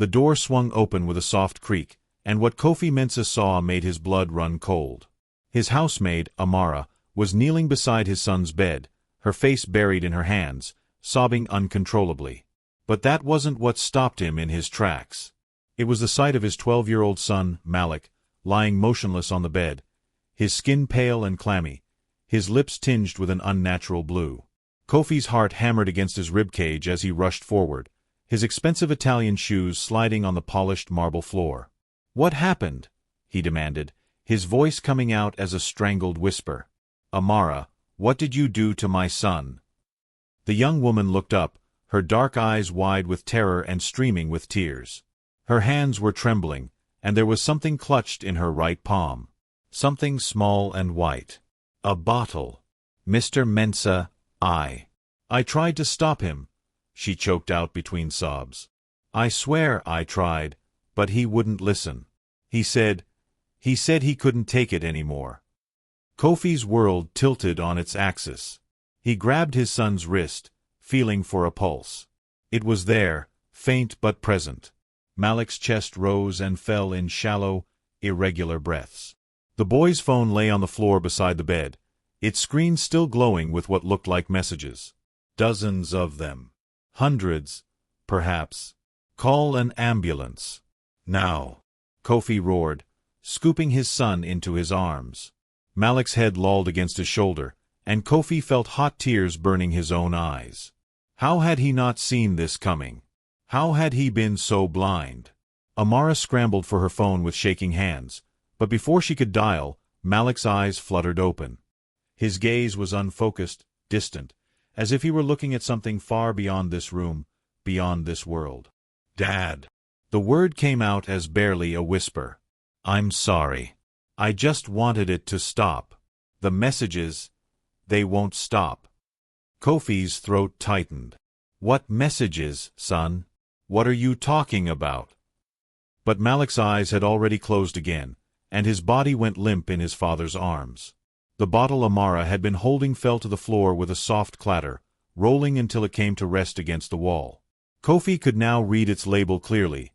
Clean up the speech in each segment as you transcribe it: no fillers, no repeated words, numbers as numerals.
The door swung open with a soft creak, and what Kofi Mensah saw made his blood run cold. His housemaid, Amara, was kneeling beside his son's bed, her face buried in her hands, sobbing uncontrollably. But that wasn't what stopped him in his tracks. It was the sight of his 12-year-old son, Malik, lying motionless on the bed, his skin pale and clammy, his lips tinged with an unnatural blue. Kofi's heart hammered against his ribcage as he rushed forward, his expensive Italian shoes sliding on the polished marble floor. "What happened?" he demanded, his voice coming out as a strangled whisper. "Amara, what did you do to my son?" The young woman looked up, her dark eyes wide with terror and streaming with tears. Her hands were trembling, and there was something clutched in her right palm. Something small and white. A bottle. "Mr. Mensah, I tried to stop him," she choked out between sobs. "I swear I tried, but he wouldn't listen. He said he couldn't take it anymore." Kofi's world tilted on its axis. He grabbed his son's wrist, feeling for a pulse. It was there, faint but present. Malik's chest rose and fell in shallow, irregular breaths. The boy's phone lay on the floor beside the bed, its screen still glowing with what looked like messages. Dozens of them. Hundreds, perhaps. "Call an ambulance. Now," Kofi roared, scooping his son into his arms. Malik's head lolled against his shoulder, and Kofi felt hot tears burning his own eyes. How had he not seen this coming? How had he been so blind? Amara scrambled for her phone with shaking hands, but before she could dial, Malik's eyes fluttered open. His gaze was unfocused, distant, as if he were looking at something far beyond this room, beyond this world. "Dad." The word came out as barely a whisper. "I'm sorry. I just wanted it to stop. The messages, they won't stop." Kofi's throat tightened. "What messages, son? What are you talking about?" But Malik's eyes had already closed again, and his body went limp in his father's arms. The bottle Amara had been holding fell to the floor with a soft clatter, rolling until it came to rest against the wall. Kofi could now read its label clearly.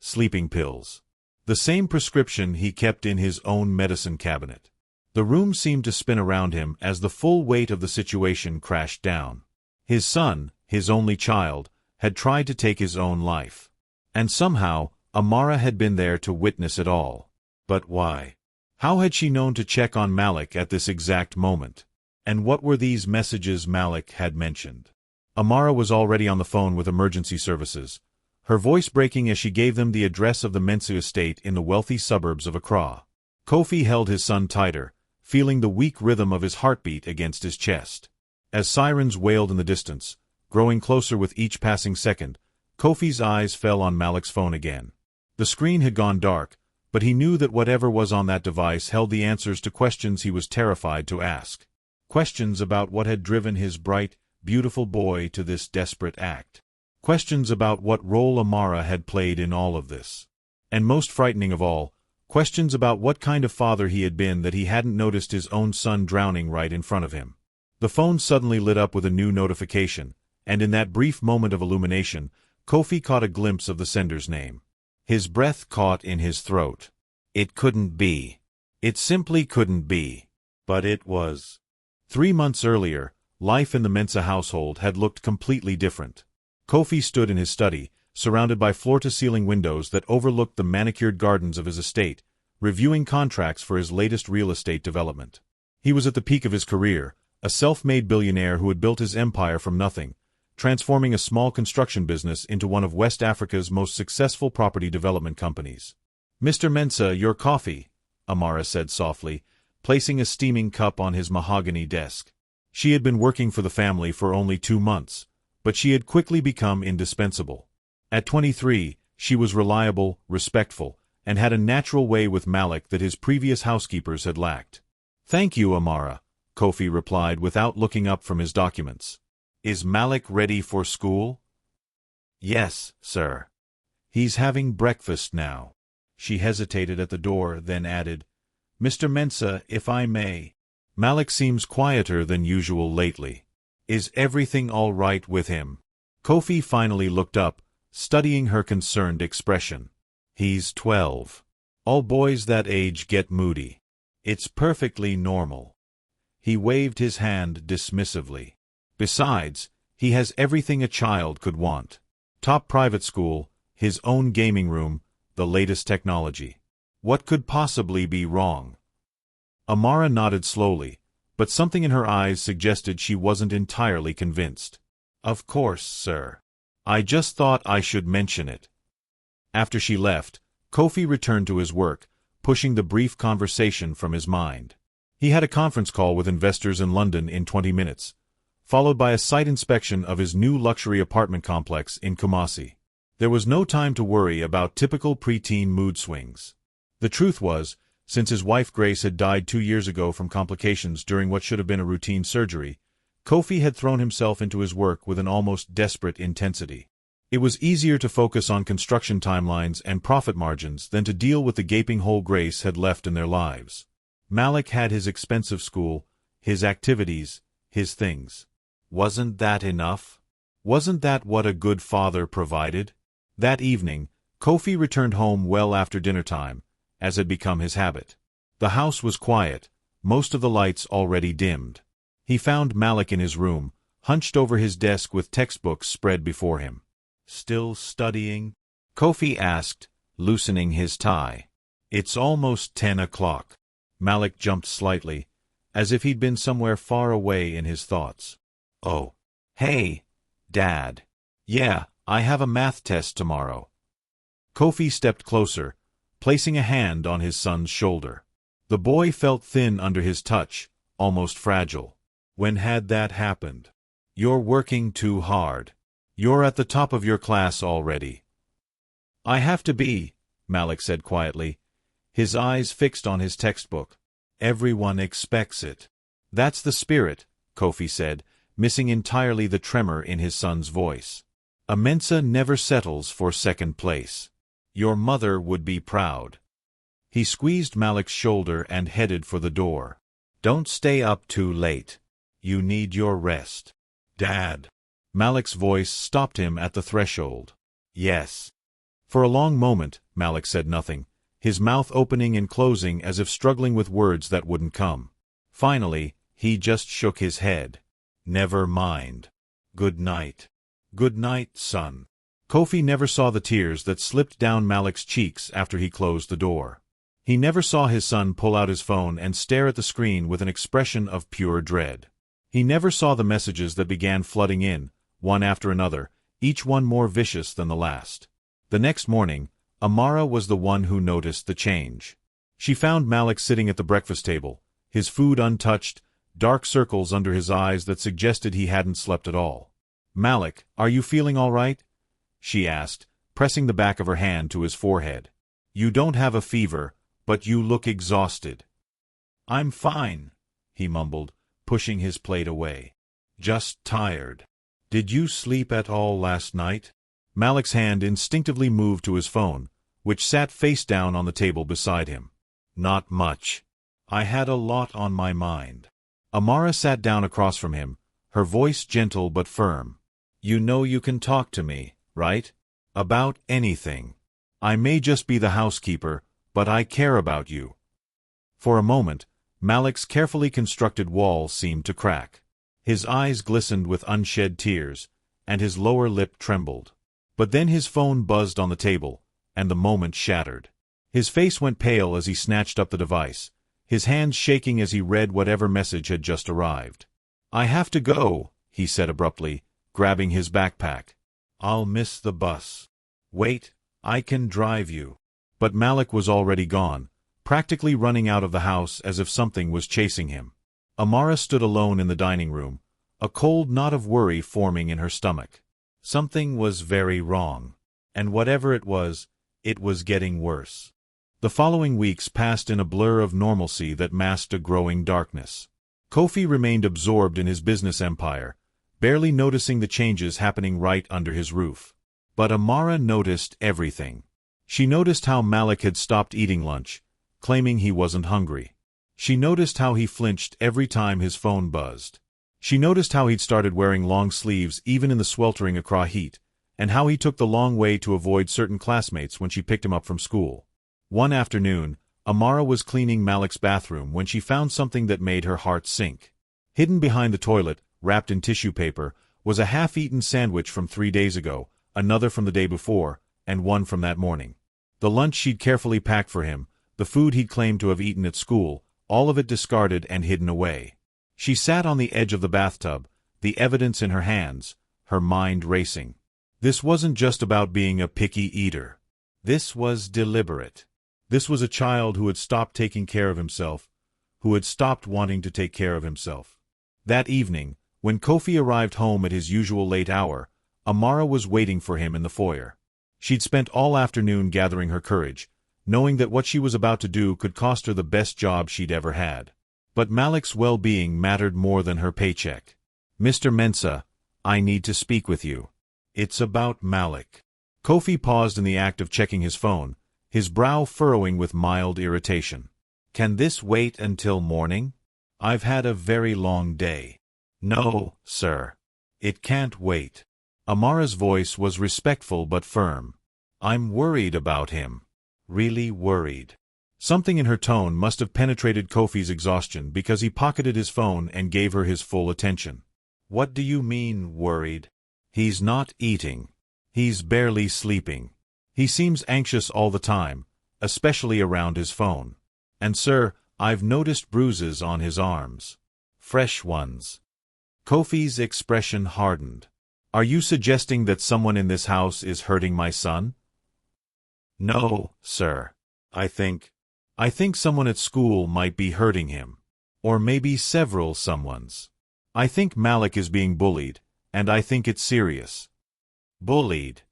Sleeping pills. The same prescription he kept in his own medicine cabinet. The room seemed to spin around him as the full weight of the situation crashed down. His son, his only child, had tried to take his own life. And somehow, Amara had been there to witness it all. But why? How had she known to check on Malik at this exact moment? And what were these messages Malik had mentioned? Amara was already on the phone with emergency services, her voice breaking as she gave them the address of the Mensah estate in the wealthy suburbs of Accra. Kofi held his son tighter, feeling the weak rhythm of his heartbeat against his chest. As sirens wailed in the distance, growing closer with each passing second, Kofi's eyes fell on Malik's phone again. The screen had gone dark, but he knew that whatever was on that device held the answers to questions he was terrified to ask. Questions about what had driven his bright, beautiful boy to this desperate act. Questions about what role Amara had played in all of this. And most frightening of all, questions about what kind of father he had been that he hadn't noticed his own son drowning right in front of him. The phone suddenly lit up with a new notification, and in that brief moment of illumination, Kofi caught a glimpse of the sender's name. His breath caught in his throat. It couldn't be. It simply couldn't be. But it was. 3 months earlier, life in the Mensah household had looked completely different. Kofi stood in his study, surrounded by floor-to-ceiling windows that overlooked the manicured gardens of his estate, reviewing contracts for his latest real estate development. He was at the peak of his career, a self-made billionaire who had built his empire from nothing, transforming a small construction business into one of West Africa's most successful property development companies. "Mr. Mensah, your coffee," Amara said softly, placing a steaming cup on his mahogany desk. She had been working for the family for only 2 months, but she had quickly become indispensable. At 23, she was reliable, respectful, and had a natural way with Malik that his previous housekeepers had lacked. "Thank you, Amara," Kofi replied without looking up from his documents. "Is Malik ready for school?" "Yes, sir. He's having breakfast now." She hesitated at the door, then added, "Mr. Mensah, if I may. Malik seems quieter than usual lately. Is everything all right with him?" Kofi finally looked up, studying her concerned expression. "He's 12. All boys that age get moody. It's perfectly normal." He waved his hand dismissively. "Besides, he has everything a child could want. Top private school, his own gaming room, the latest technology. What could possibly be wrong?" Amara nodded slowly, but something in her eyes suggested she wasn't entirely convinced. "Of course, sir. I just thought I should mention it." After she left, Kofi returned to his work, pushing the brief conversation from his mind. He had a conference call with investors in London in 20 minutes, followed by a site inspection of his new luxury apartment complex in Kumasi. There was no time to worry about typical preteen mood swings. The truth was, since his wife Grace had died 2 years ago from complications during what should have been a routine surgery, Kofi had thrown himself into his work with an almost desperate intensity. It was easier to focus on construction timelines and profit margins than to deal with the gaping hole Grace had left in their lives. Malik had his expensive school, his activities, his things. Wasn't that enough? Wasn't that what a good father provided? That evening, Kofi returned home well after dinner time, as had become his habit. The house was quiet, most of the lights already dimmed. He found Malik in his room, hunched over his desk with textbooks spread before him. "Still studying?" Kofi asked, loosening his tie. "It's almost 10 o'clock. Malik jumped slightly, as if he'd been somewhere far away in his thoughts. "Oh. Hey, Dad. Yeah, I have a math test tomorrow." Kofi stepped closer, placing a hand on his son's shoulder. The boy felt thin under his touch, almost fragile. "When had that happened? You're working too hard. You're at the top of your class already." "I have to be," Malik said quietly, his eyes fixed on his textbook. "Everyone expects it." "That's the spirit," Kofi said, missing entirely the tremor in his son's voice. "A Mensa never settles for second place. Your mother would be proud." He squeezed Malik's shoulder and headed for the door. "Don't stay up too late. You need your rest." "Dad." Malik's voice stopped him at the threshold. "Yes." For a long moment, Malik said nothing, his mouth opening and closing as if struggling with words that wouldn't come. Finally, he just shook his head. "Never mind. Good night." "Good night, son." Kofi never saw the tears that slipped down Malik's cheeks after he closed the door. He never saw his son pull out his phone and stare at the screen with an expression of pure dread. He never saw the messages that began flooding in, one after another, each one more vicious than the last. The next morning, Amara was the one who noticed the change. She found Malik sitting at the breakfast table, his food untouched, dark circles under his eyes that suggested he hadn't slept at all. "Malik, are you feeling all right?" she asked, pressing the back of her hand to his forehead. "You don't have a fever, but you look exhausted." "I'm fine," he mumbled, pushing his plate away. "Just tired." "Did you sleep at all last night?" Malik's hand instinctively moved to his phone, which sat face down on the table beside him. "Not much. I had a lot on my mind." Amara sat down across from him, her voice gentle but firm. "You know you can talk to me, right? About anything. I may just be the housekeeper, but I care about you." For a moment, Malik's carefully constructed wall seemed to crack. His eyes glistened with unshed tears, and his lower lip trembled. But then his phone buzzed on the table, and the moment shattered. His face went pale as he snatched up the device, his hands shaking as he read whatever message had just arrived. "I have to go," he said abruptly, grabbing his backpack. "I'll miss the bus." "Wait, I can drive you." But Malik was already gone, practically running out of the house as if something was chasing him. Amara stood alone in the dining room, a cold knot of worry forming in her stomach. Something was very wrong, and whatever it was getting worse. The following weeks passed in a blur of normalcy that masked a growing darkness. Kofi remained absorbed in his business empire, barely noticing the changes happening right under his roof. But Amara noticed everything. She noticed how Malik had stopped eating lunch, claiming he wasn't hungry. She noticed how he flinched every time his phone buzzed. She noticed how he'd started wearing long sleeves even in the sweltering Accra heat, and how he took the long way to avoid certain classmates when she picked him up from school. One afternoon, Amara was cleaning Malik's bathroom when she found something that made her heart sink. Hidden behind the toilet, wrapped in tissue paper, was a half-eaten sandwich from 3 days ago, another from the day before, and one from that morning. The lunch she'd carefully packed for him, the food he'd claimed to have eaten at school, all of it discarded and hidden away. She sat on the edge of the bathtub, the evidence in her hands, her mind racing. This wasn't just about being a picky eater. This was deliberate. This was a child who had stopped taking care of himself, who had stopped wanting to take care of himself. That evening, when Kofi arrived home at his usual late hour, Amara was waiting for him in the foyer. She'd spent all afternoon gathering her courage, knowing that what she was about to do could cost her the best job she'd ever had. But Malik's well-being mattered more than her paycheck. "Mr. Mensah, I need to speak with you." "It's about Malik." Kofi paused in the act of checking his phone, his brow furrowing with mild irritation. "Can this wait until morning? I've had a very long day." "No, sir. It can't wait." Amara's voice was respectful but firm. "I'm worried about him. Really worried." Something in her tone must have penetrated Kofi's exhaustion because he pocketed his phone and gave her his full attention. "What do you mean, worried?" "He's not eating. He's barely sleeping. He seems anxious all the time, especially around his phone. And sir, I've noticed bruises on his arms. Fresh ones." Kofi's expression hardened. "Are you suggesting that someone in this house is hurting my son?" "No, sir. I think someone at school might be hurting him. Or maybe several someones. I think Malik is being bullied, and I think it's serious." "Bullied?"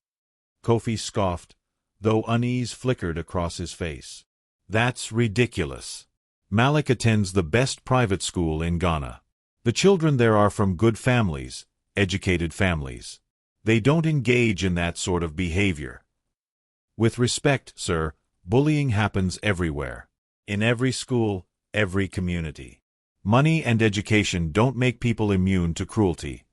Kofi scoffed, though unease flickered across his face. "That's ridiculous. Malik attends the best private school in Ghana. The children there are from good families, educated families. They don't engage in that sort of behavior. With respect, sir, bullying happens everywhere. In every school, every community. Money and education don't make people immune to cruelty."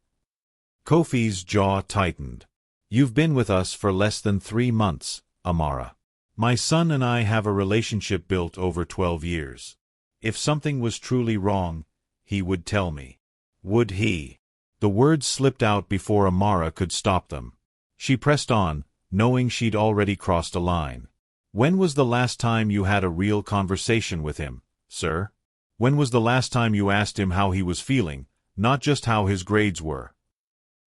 Kofi's jaw tightened. "You've been with us for less than 3 months, Amara. My son and I have a relationship built over 12 years. If something was truly wrong, he would tell me." "Would he?" The words slipped out before Amara could stop them. She pressed on, knowing she'd already crossed a line. "When was the last time you had a real conversation with him, sir? When was the last time you asked him how he was feeling, not just how his grades were?"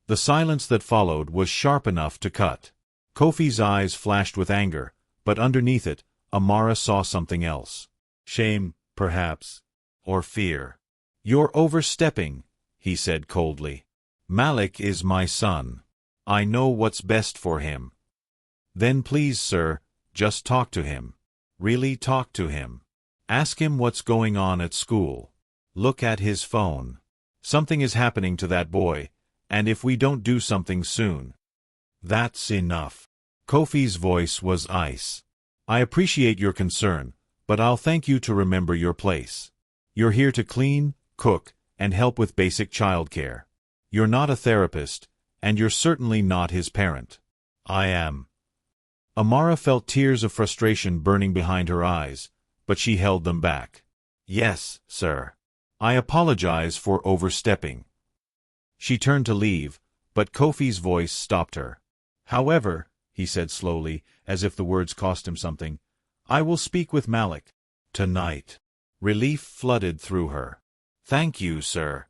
The silence that followed was sharp enough to cut. Kofi's eyes flashed with anger, but underneath it, Amara saw something else. Shame, perhaps. Or fear. "You're overstepping," he said coldly. "Malik is my son. I know what's best for him." "Then please, sir, just talk to him. Really talk to him. Ask him what's going on at school. Look at his phone. Something is happening to that boy, and if we don't do something soon." "That's enough." Kofi's voice was ice. "I appreciate your concern, but I'll thank you to remember your place. You're here to clean, cook, and help with basic childcare. You're not a therapist, and you're certainly not his parent." "I am." Amara felt tears of frustration burning behind her eyes, but she held them back. "Yes, sir. I apologize for overstepping." She turned to leave, but Kofi's voice stopped her. "However," he said slowly, as if the words cost him something, "I will speak with Malik. Tonight." Relief flooded through her. "Thank you, sir."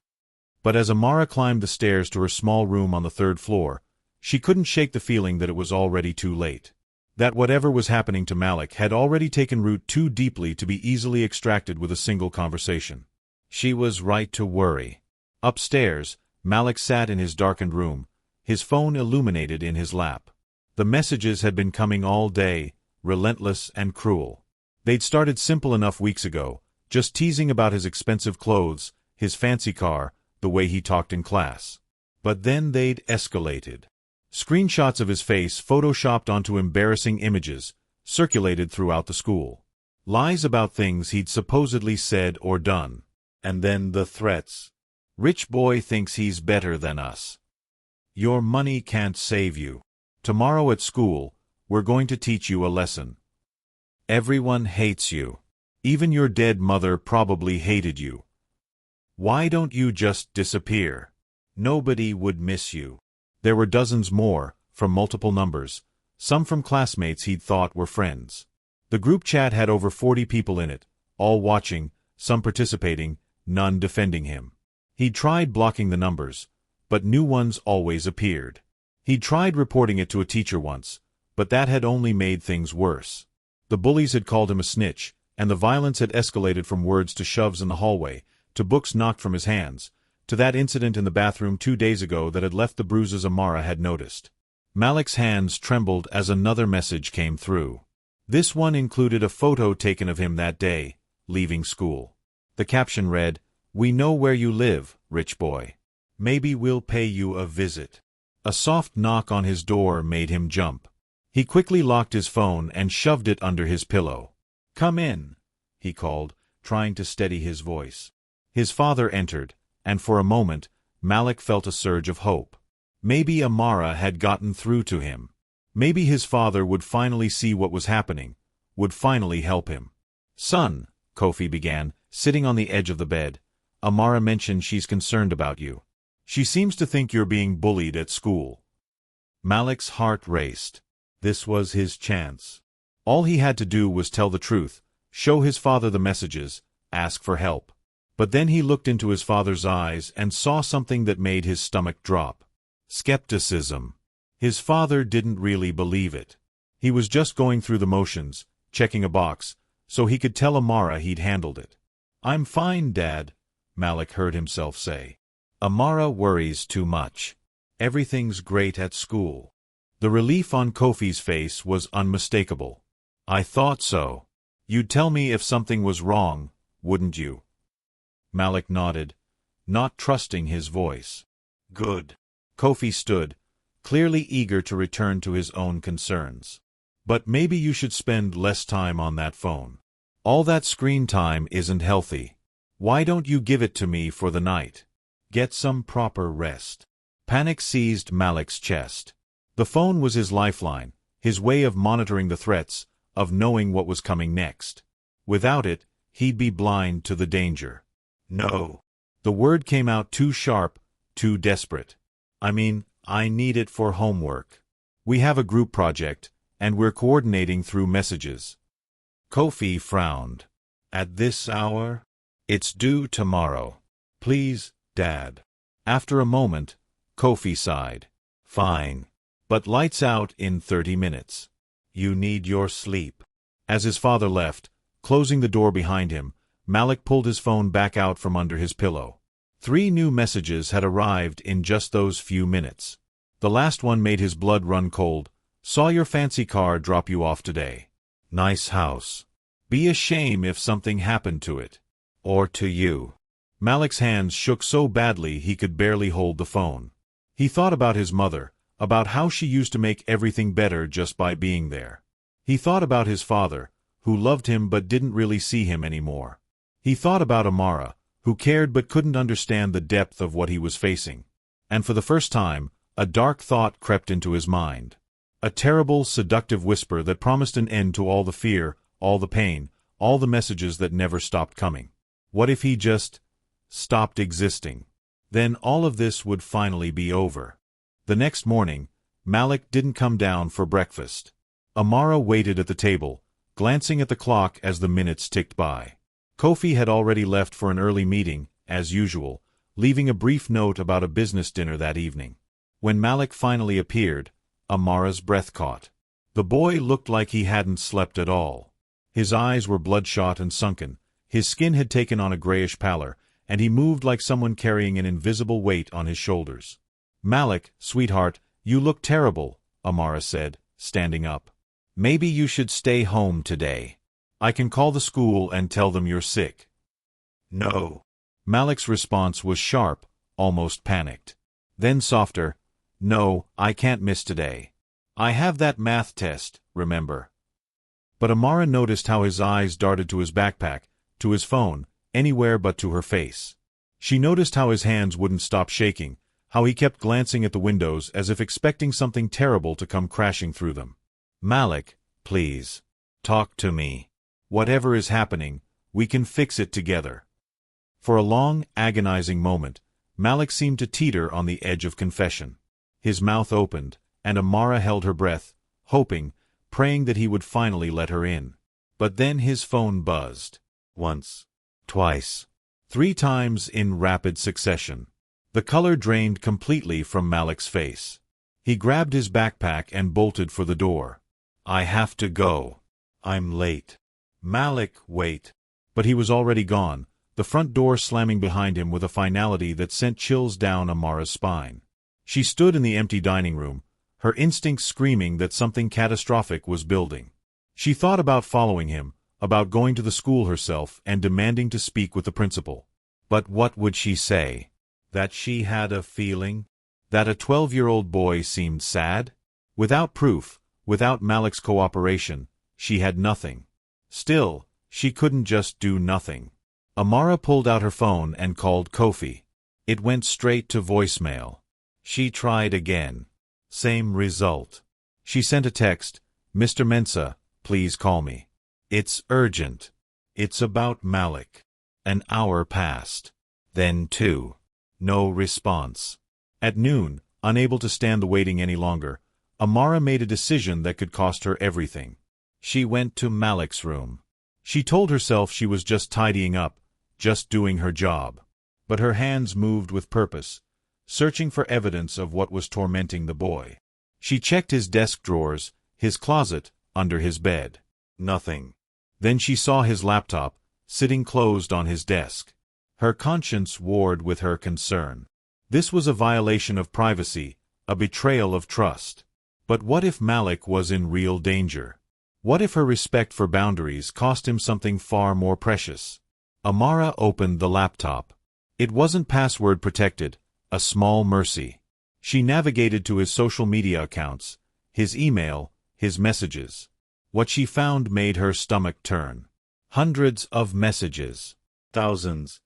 But as Amara climbed the stairs to her small room on the 3rd floor, she couldn't shake the feeling that it was already too late. That whatever was happening to Malik had already taken root too deeply to be easily extracted with a single conversation. She was right to worry. Upstairs, Malik sat in his darkened room, his phone illuminated in his lap. The messages had been coming all day, relentless and cruel. They'd started simple enough weeks ago, just teasing about his expensive clothes, his fancy car, the way he talked in class. But then they'd escalated. Screenshots of his face photoshopped onto embarrassing images, circulated throughout the school. Lies about things he'd supposedly said or done. And then the threats. "Rich boy thinks he's better than us. Your money can't save you. Tomorrow at school, we're going to teach you a lesson. Everyone hates you. Even your dead mother probably hated you. Why don't you just disappear? Nobody would miss you. There were dozens more, from multiple numbers, some from classmates he'd thought were friends. The group chat had over 40 people in it, all watching, some participating, none defending him. He'd tried blocking the numbers, but new ones always appeared. He'd tried reporting it to a teacher once, but that had only made things worse. The bullies had called him a snitch, and the violence had escalated from words to shoves in the hallway, to books knocked from his hands, to that incident in the bathroom 2 days ago that had left the bruises Amara had noticed. Malik's hands trembled as another message came through. This one included a photo taken of him that day, leaving school. The caption read, "We know where you live, rich boy. Maybe we'll pay you a visit." A soft knock on his door made him jump. He quickly locked his phone and shoved it under his pillow. "Come in," he called, trying to steady his voice. His father entered, and for a moment, Malik felt a surge of hope. Maybe Amara had gotten through to him. Maybe his father would finally see what was happening, would finally help him. "Son," Kofi began, sitting on the edge of the bed, "Amara mentioned she's concerned about you. She seems to think you're being bullied at school." Malik's heart raced. This was his chance. All he had to do was tell the truth, show his father the messages, ask for help. But then he looked into his father's eyes and saw something that made his stomach drop. Skepticism. His father didn't really believe it. He was just going through the motions, checking a box, so he could tell Amara he'd handled it. "I'm fine, Dad," Malik heard himself say. "Amara worries too much. Everything's great at school." The relief on Kofi's face was unmistakable. "I thought so. You'd tell me if something was wrong, wouldn't you?" Malik nodded, not trusting his voice. "Good." Kofi stood, clearly eager to return to his own concerns. "But maybe you should spend less time on that phone. All that screen time isn't healthy. Why don't you give it to me for the night? Get some proper rest." Panic seized Malik's chest. The phone was his lifeline, his way of monitoring the threats, of knowing what was coming next. Without it, he'd be blind to the danger. "No." The word came out too sharp, too desperate. I need it for homework. We have a group project, and we're coordinating through messages." Kofi frowned. "At this hour? It's due tomorrow. Please, Dad." After a moment, Kofi sighed. "Fine. But lights out in 30 minutes. You need your sleep." As his father left, closing the door behind him, Malik pulled his phone back out from under his pillow. 3 new messages had arrived in just those few minutes. The last one made his blood run cold. "Saw your fancy car drop you off today. Nice house. Be a shame if something happened to it. Or to you." Malik's hands shook so badly he could barely hold the phone. He thought about his mother, about how she used to make everything better just by being there. He thought about his father, who loved him but didn't really see him anymore. He thought about Amara, who cared but couldn't understand the depth of what he was facing. And for the first time, a dark thought crept into his mind. A terrible, seductive whisper that promised an end to all the fear, all the pain, all the messages that never stopped coming. What if he just stopped existing? Then all of this would finally be over. The next morning, Malik didn't come down for breakfast. Amara waited at the table, glancing at the clock as the minutes ticked by. Kofi had already left for an early meeting, as usual, leaving a brief note about a business dinner that evening. When Malik finally appeared, Amara's breath caught. The boy looked like he hadn't slept at all. His eyes were bloodshot and sunken, his skin had taken on a grayish pallor, and he moved like someone carrying an invisible weight on his shoulders. "Malik, sweetheart, you look terrible," Amara said, standing up. "Maybe you should stay home today. I can call the school and tell them you're sick." "No." Malik's response was sharp, almost panicked. Then softer, "No, I can't miss today. I have that math test, remember." But Amara noticed how his eyes darted to his backpack, to his phone, anywhere but to her face. She noticed how his hands wouldn't stop shaking, how he kept glancing at the windows as if expecting something terrible to come crashing through them. "Malik, please. Talk to me. Whatever is happening, we can fix it together." For a long, agonizing moment, Malik seemed to teeter on the edge of confession. His mouth opened, and Amara held her breath, hoping, praying that he would finally let her in. But then his phone buzzed. Once. Twice. 3 times in rapid succession. The color drained completely from Malik's face. He grabbed his backpack and bolted for the door. "I have to go. I'm late." "Malik, wait." But he was already gone, the front door slamming behind him with a finality that sent chills down Amara's spine. She stood in the empty dining room, her instincts screaming that something catastrophic was building. She thought about following him, about going to the school herself and demanding to speak with the principal. But what would she say? That she had a feeling? That a 12-year-old boy seemed sad? Without proof, without Malik's cooperation, she had nothing. Still, she couldn't just do nothing. Amara pulled out her phone and called Kofi. It went straight to voicemail. She tried again. Same result. She sent a text, "Mr. Mensah, please call me. It's urgent. It's about Malik." An hour passed. Then 2. No response. At noon, unable to stand the waiting any longer, Amara made a decision that could cost her everything. She went to Malik's room. She told herself she was just tidying up, just doing her job. But her hands moved with purpose, searching for evidence of what was tormenting the boy. She checked his desk drawers, his closet, under his bed. Nothing. Then she saw his laptop, sitting closed on his desk. Her conscience warred with her concern. This was a violation of privacy, a betrayal of trust. But what if Malik was in real danger? What if her respect for boundaries cost him something far more precious? Amara opened the laptop. It wasn't password protected, a small mercy. She navigated to his social media accounts, his email, his messages. What she found made her stomach turn. Hundreds of messages. Thousands.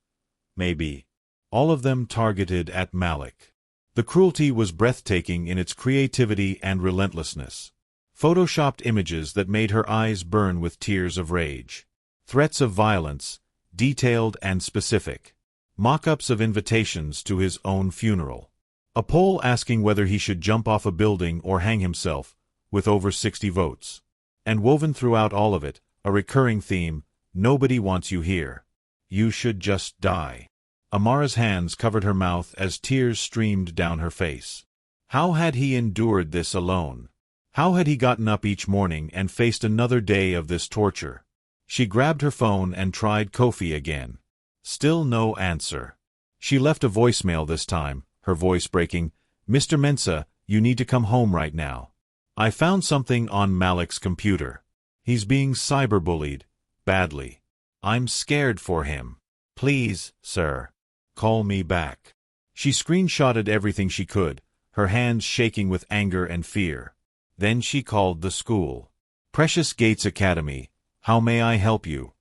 Maybe. All of them targeted at Malik. The cruelty was breathtaking in its creativity and relentlessness. Photoshopped images that made her eyes burn with tears of rage. Threats of violence, detailed and specific. Mock-ups of invitations to his own funeral. A poll asking whether he should jump off a building or hang himself, with over 60 votes. And woven throughout all of it, a recurring theme, "Nobody wants you here. You should just die." Amara's hands covered her mouth as tears streamed down her face. How had he endured this alone? How had he gotten up each morning and faced another day of this torture? She grabbed her phone and tried Kofi again. Still no answer. She left a voicemail this time, her voice breaking. "Mr. Mensah, you need to come home right now. I found something on Malik's computer. He's being cyberbullied. Badly. I'm scared for him. Please, sir. Call me back." She screenshotted everything she could, her hands shaking with anger and fear. Then she called the school. "Precious Gates Academy, how may I help you?"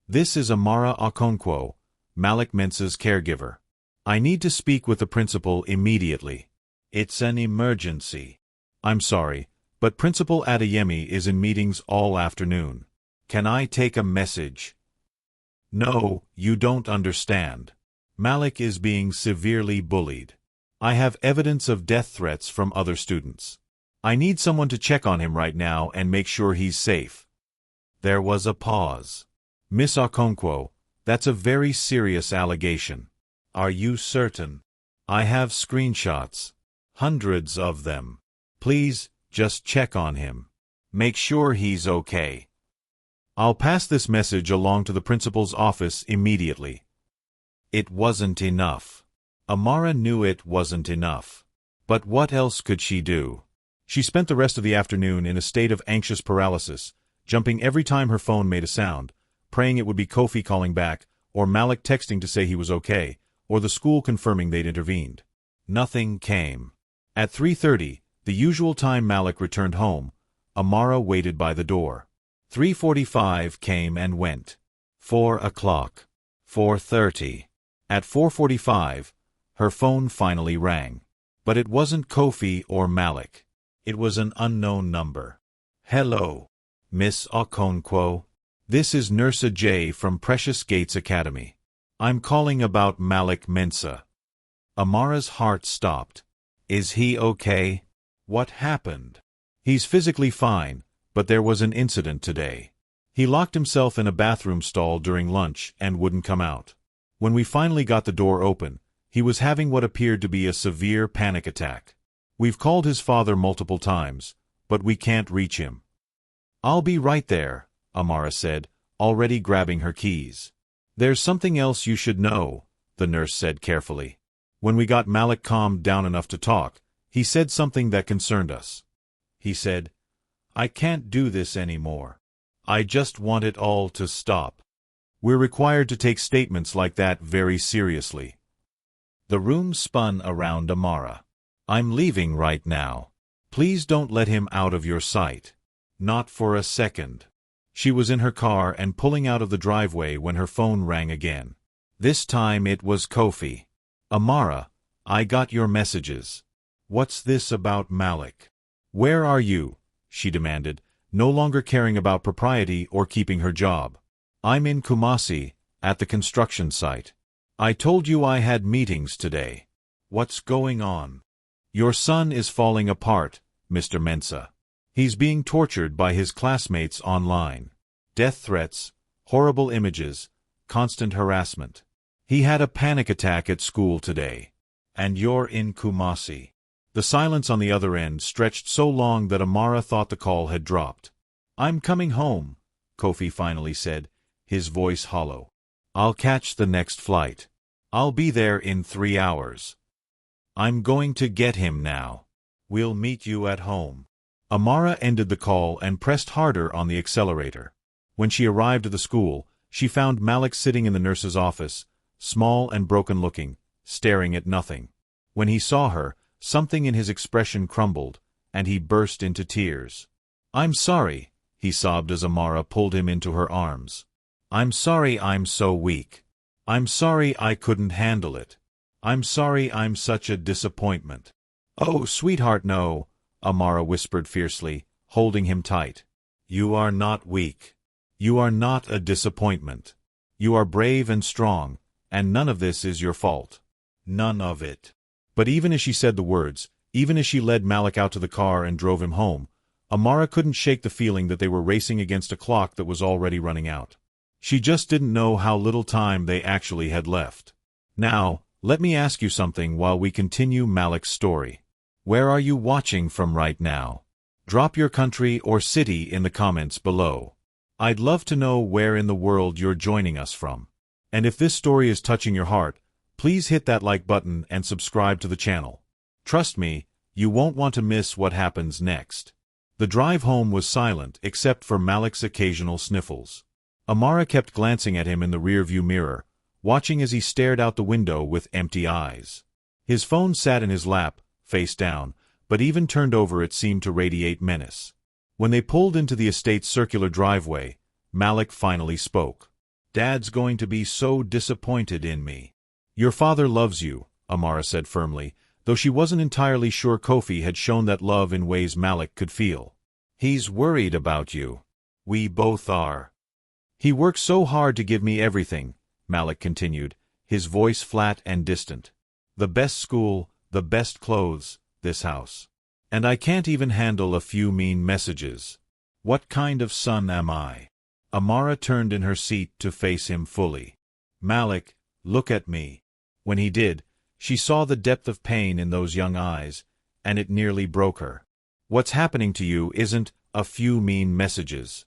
"This is Amara Okonkwo, Malik Mensah's caregiver. I need to speak with the principal immediately." "It's an emergency." "I'm sorry, but Principal Adeyemi is in meetings all afternoon. Can I take a message?" "No, you don't understand. Malik is being severely bullied. I have evidence of death threats from other students. I need someone to check on him right now and make sure he's safe." There was a pause. "Miss Okonkwo, that's a very serious allegation." "Are you certain?" "I have screenshots. Hundreds of them. Please, just check on him. Make sure he's okay." "I'll pass this message along to the principal's office immediately." It wasn't enough. Amara knew it wasn't enough. But what else could she do? She spent the rest of the afternoon in a state of anxious paralysis, jumping every time her phone made a sound, praying it would be Kofi calling back, or Malik texting to say he was okay, or the school confirming they'd intervened. Nothing came. At 3:30, the usual time Malik returned home, Amara waited by the door. 3:45 came and went. 4 o'clock. 4:30. At 4:45, Her phone finally rang. But it wasn't Kofi or Malik. It was an unknown number. "Hello, Miss Okonkwo. This is Nurse J from Precious Gates Academy. I'm calling about Malik Mensah." Amara's heart stopped. "Is he okay? What happened?" "He's physically fine, but there was an incident today. He locked himself in a bathroom stall during lunch and wouldn't come out. When we finally got the door open, he was having what appeared to be a severe panic attack. We've called his father multiple times, but we can't reach him." "I'll be right there," Amara said, already grabbing her keys. "There's something else you should know," the nurse said carefully. "When we got Malik calmed down enough to talk, he said something that concerned us. He said, 'I can't do this anymore. I just want it all to stop.' We're required to take statements like that very seriously." The room spun around Amara. "I'm leaving right now. Please don't let him out of your sight. Not for a second." She was in her car and pulling out of the driveway when her phone rang again. This time it was Kofi. "Amara, I got your messages. What's this about Malik?" "Where are you?" she demanded, no longer caring about propriety or keeping her job. "I'm in Kumasi, at the construction site. I told you I had meetings today. What's going on?" "Your son is falling apart, Mr. Mensah. He's being tortured by his classmates online. Death threats, horrible images, constant harassment. He had a panic attack at school today. And you're in Kumasi." The silence on the other end stretched so long that Amara thought the call had dropped. "I'm coming home," Kofi finally said, his voice hollow. "I'll catch the next flight. I'll be there in 3 hours. I'm going to get him now. We'll meet you at home." Amara ended the call and pressed harder on the accelerator. When she arrived at the school, she found Malik sitting in the nurse's office, small and broken-looking, staring at nothing. When he saw her, something in his expression crumbled, and he burst into tears. "I'm sorry," he sobbed as Amara pulled him into her arms. "I'm sorry I'm so weak. I'm sorry I couldn't handle it. I'm sorry I'm such a disappointment." "Oh, sweetheart, no," Amara whispered fiercely, holding him tight. "You are not weak. You are not a disappointment. You are brave and strong, and none of this is your fault. None of it." But even as she said the words, even as she led Malik out to the car and drove him home, Amara couldn't shake the feeling that they were racing against a clock that was already running out. She just didn't know how little time they actually had left. "Now, let me ask you something while we continue Malik's story. Where are you watching from right now? Drop your country or city in the comments below. I'd love to know where in the world you're joining us from. And if this story is touching your heart, please hit that like button and subscribe to the channel. Trust me, you won't want to miss what happens next." The drive home was silent except for Malik's occasional sniffles. Amara kept glancing at him in the rearview mirror, watching as he stared out the window with empty eyes. His phone sat in his lap, face down, but even turned over it seemed to radiate menace. When they pulled into the estate's circular driveway, Malik finally spoke. "Dad's going to be so disappointed in me." "Your father loves you," Amara said firmly, though she wasn't entirely sure Kofi had shown that love in ways Malik could feel. "He's worried about you. We both are. He works so hard to give me everything," Malik continued, his voice flat and distant. "The best school, the best clothes, this house. And I can't even handle a few mean messages. What kind of son am I?" Amara turned in her seat to face him fully. "Malik, look at me." When he did, she saw the depth of pain in those young eyes, and it nearly broke her. "What's happening to you isn't a few mean messages.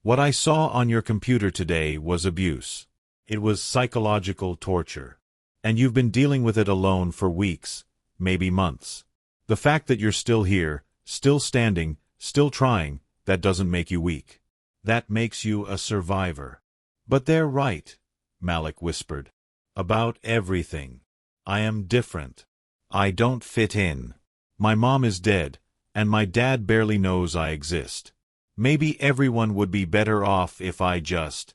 What I saw on your computer today was abuse. It was psychological torture. And you've been dealing with it alone for weeks, maybe months. The fact that you're still here, still standing, still trying, that doesn't make you weak. That makes you a survivor." "But they're right," Malik whispered. "About everything. I am different. I don't fit in. My mom is dead, and my dad barely knows I exist. Maybe everyone would be better off if I just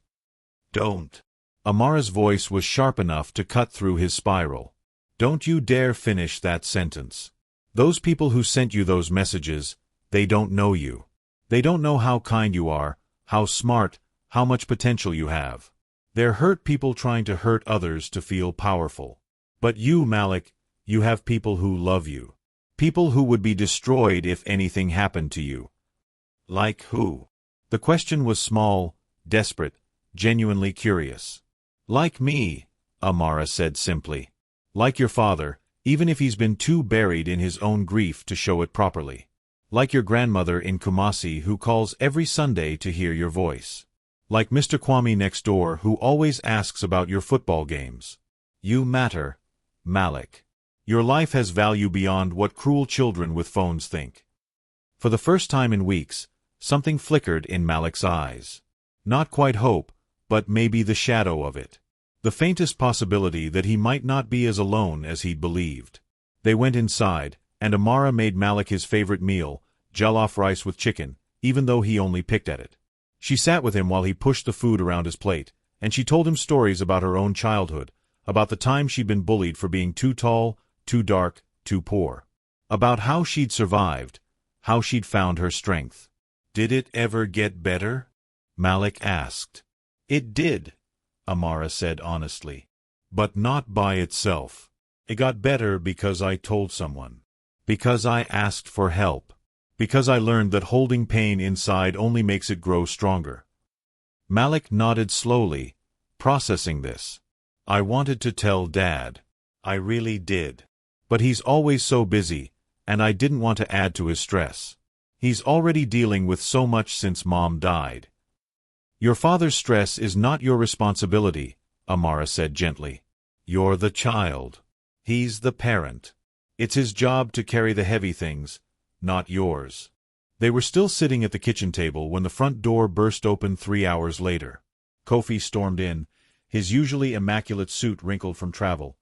don't." Amara's voice was sharp enough to cut through his spiral. Don't you dare finish that sentence. Those people who sent you those messages, they don't know you. They don't know how kind you are, how smart, how much potential you have. They're hurt people trying to hurt others to feel powerful. But you, Malik, you have people who love you. People who would be destroyed if anything happened to you. Like who? The question was small, desperate, genuinely curious. Like me, Amara said simply. Like your father, even if he's been too buried in his own grief to show it properly. Like your grandmother in Kumasi who calls every Sunday to hear your voice. Like Mr. Kwame next door who always asks about your football games. You matter, Malik. Your life has value beyond what cruel children with phones think. For the first time in weeks, something flickered in Malik's eyes. Not quite hope, but maybe the shadow of it. The faintest possibility that he might not be as alone as he'd believed. They went inside, and Amara made Malik his favorite meal, jollof rice with chicken, even though he only picked at it. She sat with him while he pushed the food around his plate, and she told him stories about her own childhood, about the time she'd been bullied for being too tall, too dark, too poor. About how she'd survived, how she'd found her strength. Did it ever get better? Malik asked. It did, Amara said honestly. But not by itself. It got better because I told someone. Because I asked for help. Because I learned that holding pain inside only makes it grow stronger. Malik nodded slowly, processing this. I wanted to tell Dad. I really did. But he's always so busy, and I didn't want to add to his stress. He's already dealing with so much since Mom died. Your father's stress is not your responsibility, Amara said gently. You're the child. He's the parent. It's his job to carry the heavy things, not yours. They were still sitting at the kitchen table when the front door burst open 3 hours later. Kofi stormed in, his usually immaculate suit wrinkled from travel.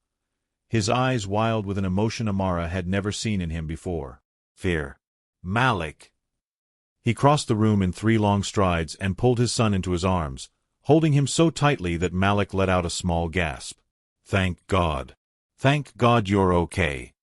His eyes wild with an emotion Amara had never seen in him before. Fear. Malik. He crossed the room in 3 long strides and pulled his son into his arms, holding him so tightly that Malik let out a small gasp. Thank God. Thank God you're okay.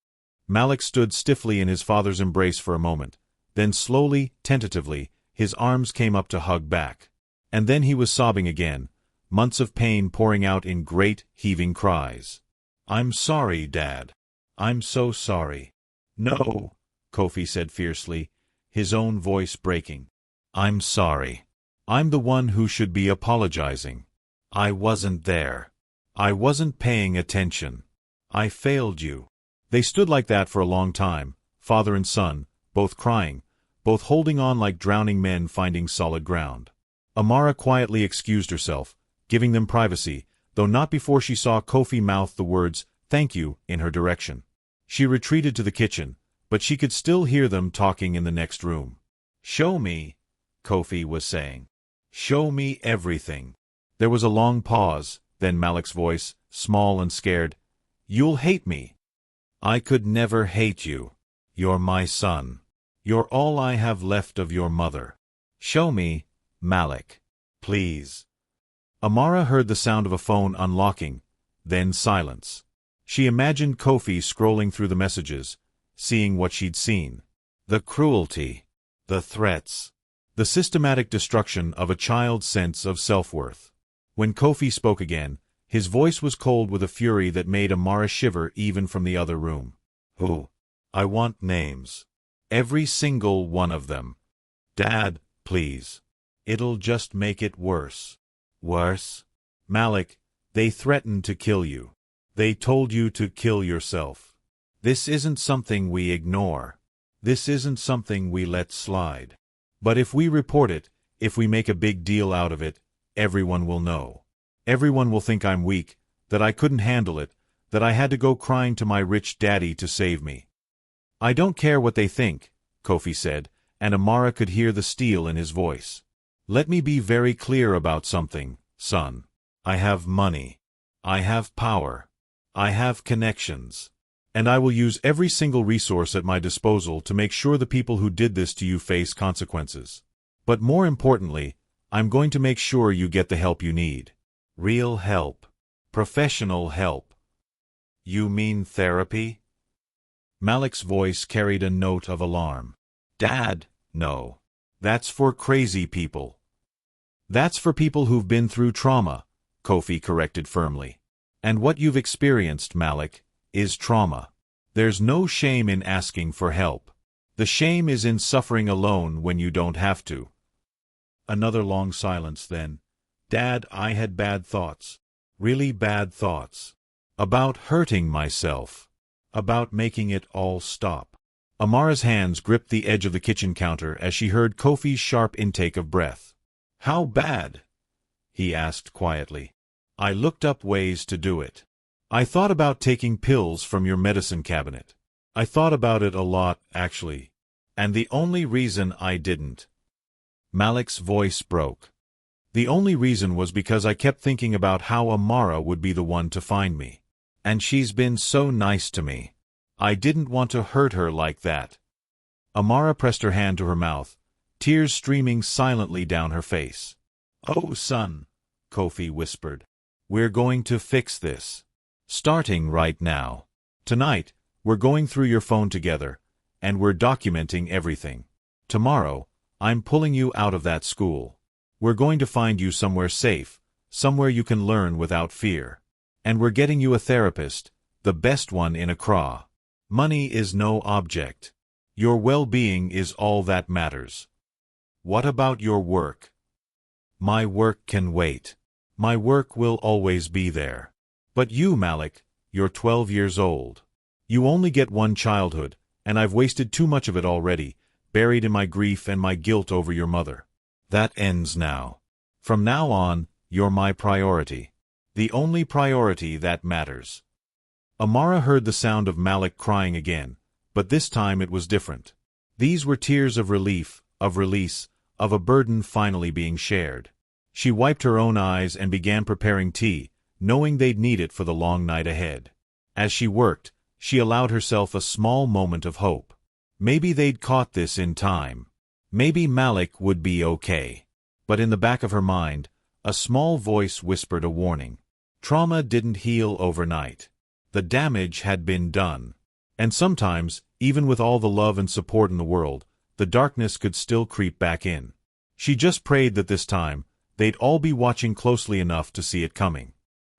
Malik stood stiffly in his father's embrace for a moment. Then slowly, tentatively, his arms came up to hug back. And then he was sobbing again, months of pain pouring out in great, heaving cries. I'm sorry, Dad. I'm so sorry. No, Kofi said fiercely, his own voice breaking. I'm sorry. I'm the one who should be apologizing. I wasn't there. I wasn't paying attention. I failed you. They stood like that for a long time, father and son, both crying, both holding on like drowning men finding solid ground. Amara quietly excused herself, giving them privacy, though not before she saw Kofi mouth the words, "Thank you," in her direction. She retreated to the kitchen, but she could still hear them talking in the next room. Show me, Kofi was saying. Show me everything. There was a long pause, then Malik's voice, small and scared. You'll hate me. I could never hate you. You're my son. You're all I have left of your mother. Show me, Malik. Please. Amara heard the sound of a phone unlocking, then silence. She imagined Kofi scrolling through the messages, seeing what she'd seen. The cruelty. The threats. The systematic destruction of a child's sense of self-worth. When Kofi spoke again, his voice was cold with a fury that made Amara shiver even from the other room. Who? I want names. Every single one of them. Dad, please. It'll just make it worse. Worse? Malik, they threatened to kill you. They told you to kill yourself. This isn't something we ignore. This isn't something we let slide. But if we report it, if we make a big deal out of it, everyone will know. Everyone will think I'm weak, that I couldn't handle it, that I had to go crying to my rich daddy to save me. I don't care what they think, Kofi said, and Amara could hear the steel in his voice. Let me be very clear about something, son. I have money. I have power. I have connections. And I will use every single resource at my disposal to make sure the people who did this to you face consequences. But more importantly, I'm going to make sure you get the help you need. Real help. Professional help. You mean therapy? Malik's voice carried a note of alarm. Dad, no. That's for crazy people. That's for people who've been through trauma, Kofi corrected firmly. And what you've experienced, Malik, is trauma. There's no shame in asking for help. The shame is in suffering alone when you don't have to. Another long silence then. Dad, I had bad thoughts. Really bad thoughts. About hurting myself. About making it all stop. Amara's hands gripped the edge of the kitchen counter as she heard Kofi's sharp intake of breath. How bad? He asked quietly. I looked up ways to do it. I thought about taking pills from your medicine cabinet. I thought about it a lot, actually. And the only reason I didn't. Malik's voice broke. The only reason was because I kept thinking about how Amara would be the one to find me. And she's been so nice to me. I didn't want to hurt her like that. Amara pressed her hand to her mouth, tears streaming silently down her face. Oh, son, Kofi whispered. We're going to fix this. Starting right now. Tonight, we're going through your phone together, and we're documenting everything. Tomorrow, I'm pulling you out of that school. We're going to find you somewhere safe, somewhere you can learn without fear. And we're getting you a therapist, the best one in Accra. Money is no object. Your well-being is all that matters. What about your work? My work can wait. My work will always be there. But you, Malik, you're 12 years old. You only get one childhood, and I've wasted too much of it already, buried in my grief and my guilt over your mother. That ends now. From now on, you're my priority. The only priority that matters. Amara heard the sound of Malik crying again, but this time it was different. These were tears of relief, of release, of a burden finally being shared. She wiped her own eyes and began preparing tea, knowing they'd need it for the long night ahead. As she worked, she allowed herself a small moment of hope. Maybe they'd caught this in time. Maybe Malik would be okay. But in the back of her mind, a small voice whispered a warning. Trauma didn't heal overnight. The damage had been done. And sometimes, even with all the love and support in the world, the darkness could still creep back in. She just prayed that this time, they'd all be watching closely enough to see it coming.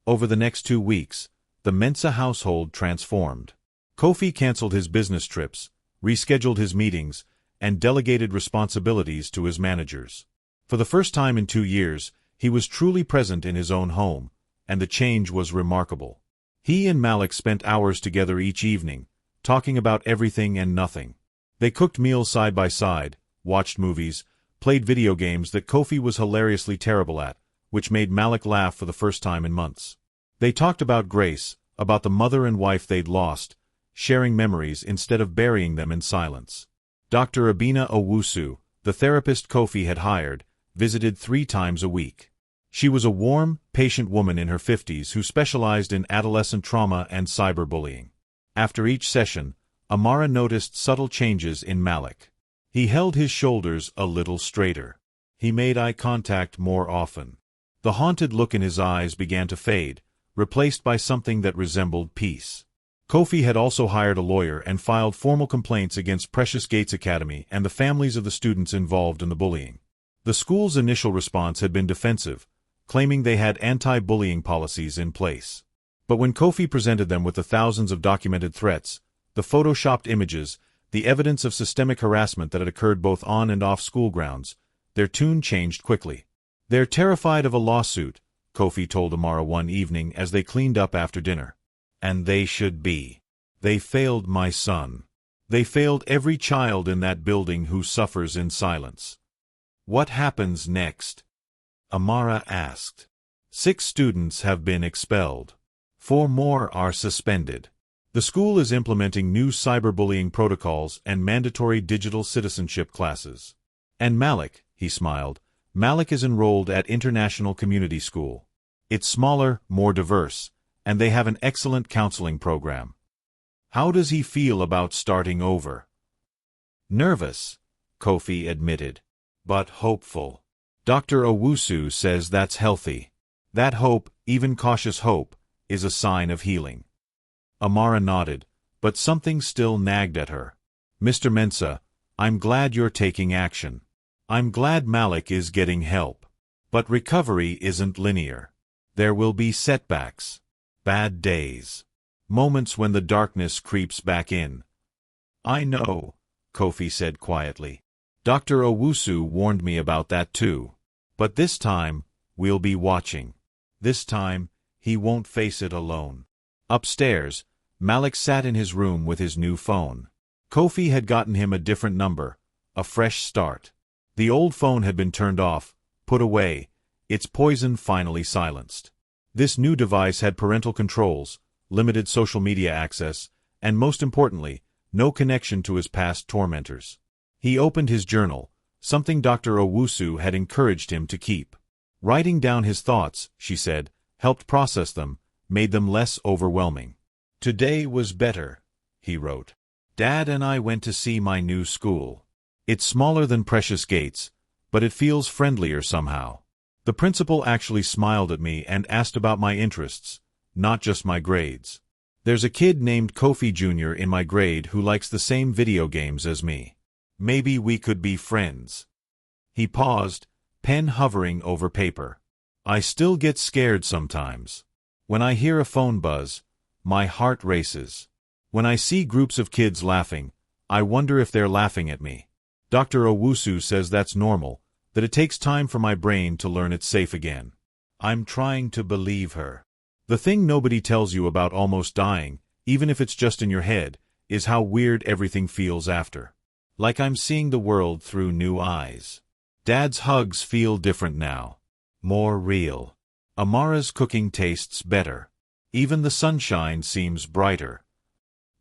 Over the next 2 weeks, the Mensah household transformed. Kofi canceled his business trips, rescheduled his meetings, and delegated responsibilities to his managers. For the first time in 2 years, he was truly present in his own home, and the change was remarkable. He and Malik spent hours together each evening, talking about everything and nothing. They cooked meals side by side, watched movies, played video games that Kofi was hilariously terrible at, which made Malik laugh for the first time in months. They talked about Grace, about the mother and wife they'd lost, sharing memories instead of burying them in silence. Dr. Abina Owusu, the therapist Kofi had hired, visited 3 times a week. She was a warm, patient woman in her 50s who specialized in adolescent trauma and cyberbullying. After each session, Amara noticed subtle changes in Malik. He held his shoulders a little straighter. He made eye contact more often. The haunted look in his eyes began to fade, replaced by something that resembled peace. Kofi had also hired a lawyer and filed formal complaints against Precious Gates Academy and the families of the students involved in the bullying. The school's initial response had been defensive, claiming they had anti-bullying policies in place. But when Kofi presented them with the thousands of documented threats, the photoshopped images, the evidence of systemic harassment that had occurred both on and off school grounds, their tune changed quickly. They're terrified of a lawsuit, Kofi told Amara one evening as they cleaned up after dinner. And they should be. They failed my son. They failed every child in that building who suffers in silence. What happens next? Amara asked. 6 students have been expelled. 4 more are suspended. The school is implementing new cyberbullying protocols and mandatory digital citizenship classes. And Malik, he smiled, Malik is enrolled at International Community School. It's smaller, more diverse, and they have an excellent counseling program. How does he feel about starting over? Nervous, Kofi admitted, but hopeful. Dr. Owusu says that's healthy. That hope, even cautious hope, is a sign of healing. Amara nodded, but something still nagged at her. Mr. Mensah, I'm glad you're taking action. I'm glad Malik is getting help. But recovery isn't linear. There will be setbacks. Bad days. Moments when the darkness creeps back in. I know, Kofi said quietly. Dr. Owusu warned me about that too. But this time, we'll be watching. This time, he won't face it alone. Upstairs, Malik sat in his room with his new phone. Kofi had gotten him a different number, a fresh start. The old phone had been turned off, put away, its poison finally silenced. This new device had parental controls, limited social media access, and most importantly, no connection to his past tormentors. He opened his journal, something Dr. Owusu had encouraged him to keep. Writing down his thoughts, she said, helped process them, made them less overwhelming. Today was better, he wrote. Dad and I went to see my new school. It's smaller than Precious Gates, but it feels friendlier somehow. The principal actually smiled at me and asked about my interests, not just my grades. There's a kid named Kofi Jr. in my grade who likes the same video games as me. Maybe we could be friends. He paused, pen hovering over paper. I still get scared sometimes. When I hear a phone buzz, my heart races. When I see groups of kids laughing, I wonder if they're laughing at me. Dr. Owusu says that's normal, that it takes time for my brain to learn it's safe again. I'm trying to believe her. The thing nobody tells you about almost dying, even if it's just in your head, is how weird everything feels after. Like I'm seeing the world through new eyes. Dad's hugs feel different now. More real. Amara's cooking tastes better. Even the sunshine seems brighter.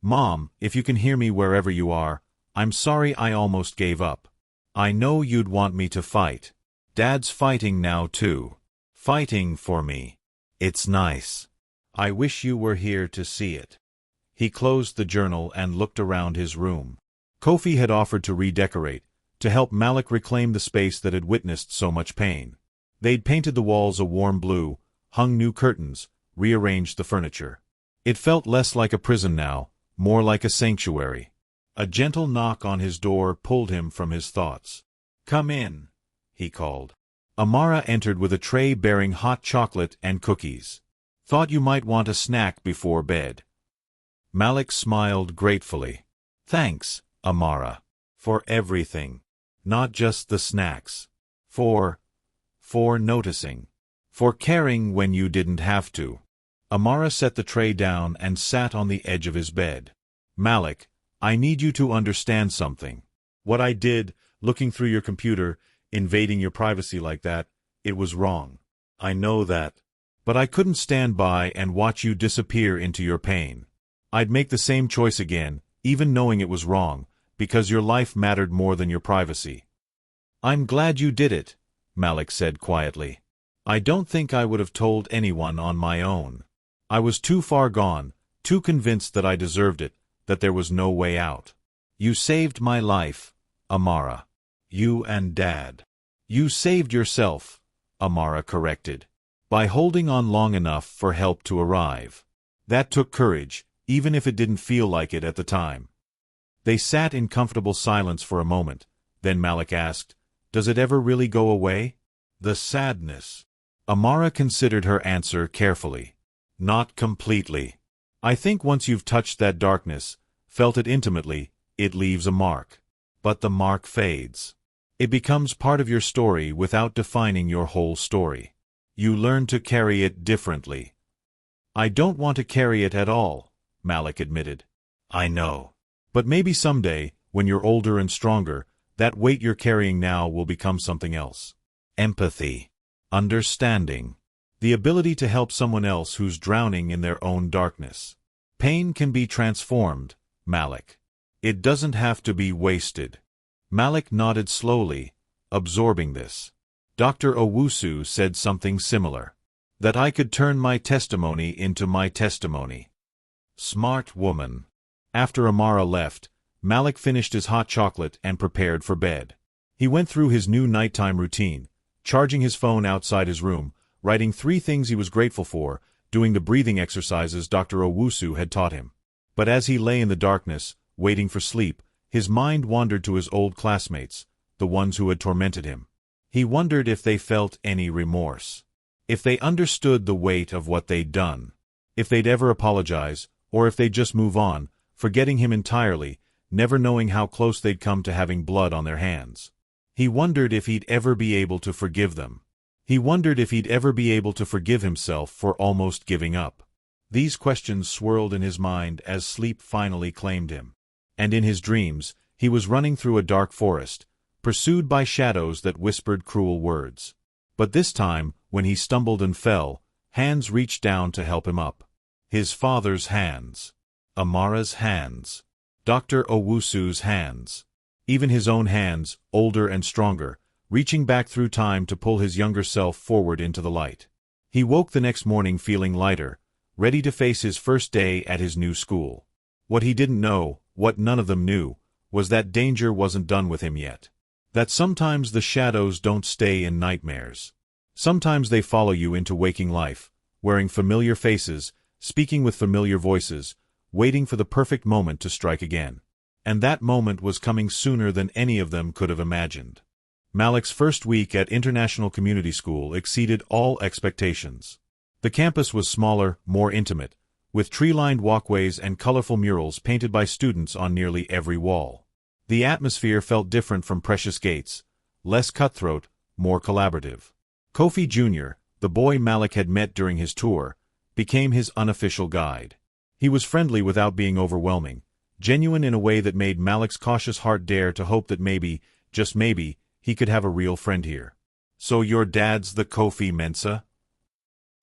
Mom, if you can hear me wherever you are, I'm sorry I almost gave up. I know you'd want me to fight. Dad's fighting now too. Fighting for me. It's nice. I wish you were here to see it. He closed the journal and looked around his room. Kofi had offered to redecorate, to help Malik reclaim the space that had witnessed so much pain. They'd painted the walls a warm blue, hung new curtains, rearranged the furniture. It felt less like a prison now, more like a sanctuary. A gentle knock on his door pulled him from his thoughts. Come in, he called. Amara entered with a tray bearing hot chocolate and cookies. Thought you might want a snack before bed. Malik smiled gratefully. Thanks, Amara. For everything. Not just the snacks. For noticing. For caring when you didn't have to. Amara set the tray down and sat on the edge of his bed. Malik, I need you to understand something. What I did, looking through your computer, invading your privacy like that, it was wrong. I know that. But I couldn't stand by and watch you disappear into your pain. I'd make the same choice again, even knowing it was wrong, because your life mattered more than your privacy. I'm glad you did it, Malik said quietly. I don't think I would have told anyone on my own. I was too far gone, too convinced that I deserved it, that there was no way out. You saved my life, Amara. You and Dad. You saved yourself, Amara corrected, by holding on long enough for help to arrive. That took courage, even if it didn't feel like it at the time. They sat in comfortable silence for a moment, then Malik asked, Does it ever really go away? The sadness. Amara considered her answer carefully. Not completely. I think once you've touched that darkness, felt it intimately, it leaves a mark. But the mark fades. It becomes part of your story without defining your whole story. You learn to carry it differently. I don't want to carry it at all, Malik admitted. I know. But maybe someday, when you're older and stronger, that weight you're carrying now will become something else. Empathy. Understanding. The ability to help someone else who's drowning in their own darkness. Pain can be transformed, Malik. It doesn't have to be wasted. Malik nodded slowly, absorbing this. Dr. Owusu said something similar. That I could turn my testimony into my testimony. Smart woman. After Amara left, Malik finished his hot chocolate and prepared for bed. He went through his new nighttime routine, charging his phone outside his room, writing 3 things he was grateful for, doing the breathing exercises Dr. Owusu had taught him. But as he lay in the darkness, waiting for sleep, his mind wandered to his old classmates, the ones who had tormented him. He wondered if they felt any remorse. If they understood the weight of what they'd done. If they'd ever apologize, or if they'd just move on, forgetting him entirely, never knowing how close they'd come to having blood on their hands. He wondered if he'd ever be able to forgive them. He wondered if he'd ever be able to forgive himself for almost giving up. These questions swirled in his mind as sleep finally claimed him. And in his dreams, he was running through a dark forest, pursued by shadows that whispered cruel words. But this time, when he stumbled and fell, hands reached down to help him up. His father's hands. Amara's hands. Dr. Owusu's hands. Even his own hands, older and stronger, reaching back through time to pull his younger self forward into the light. He woke the next morning feeling lighter, ready to face his first day at his new school. What he didn't know, what none of them knew, was that danger wasn't done with him yet. That sometimes the shadows don't stay in nightmares. Sometimes they follow you into waking life, wearing familiar faces, speaking with familiar voices, waiting for the perfect moment to strike again. And that moment was coming sooner than any of them could have imagined. Malik's first week at International Community School exceeded all expectations. The campus was smaller, more intimate, with tree-lined walkways and colorful murals painted by students on nearly every wall. The atmosphere felt different from Precious Gates, less cutthroat, more collaborative. Kofi Jr., the boy Malik had met during his tour, became his unofficial guide. He was friendly without being overwhelming, genuine in a way that made Malik's cautious heart dare to hope that maybe, just maybe, he could have a real friend here. "So your dad's the Kofi Mensa?"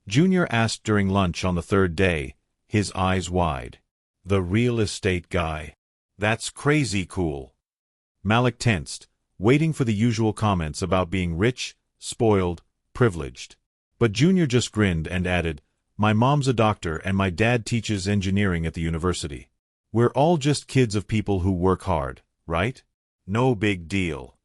Junior asked during lunch on the third day, his eyes wide. "The real estate guy. That's crazy cool." Malik tensed, waiting for the usual comments about being rich, spoiled, privileged. But Junior just grinned and added, "My mom's a doctor and my dad teaches engineering at the university. We're all just kids of people who work hard, right? No big deal."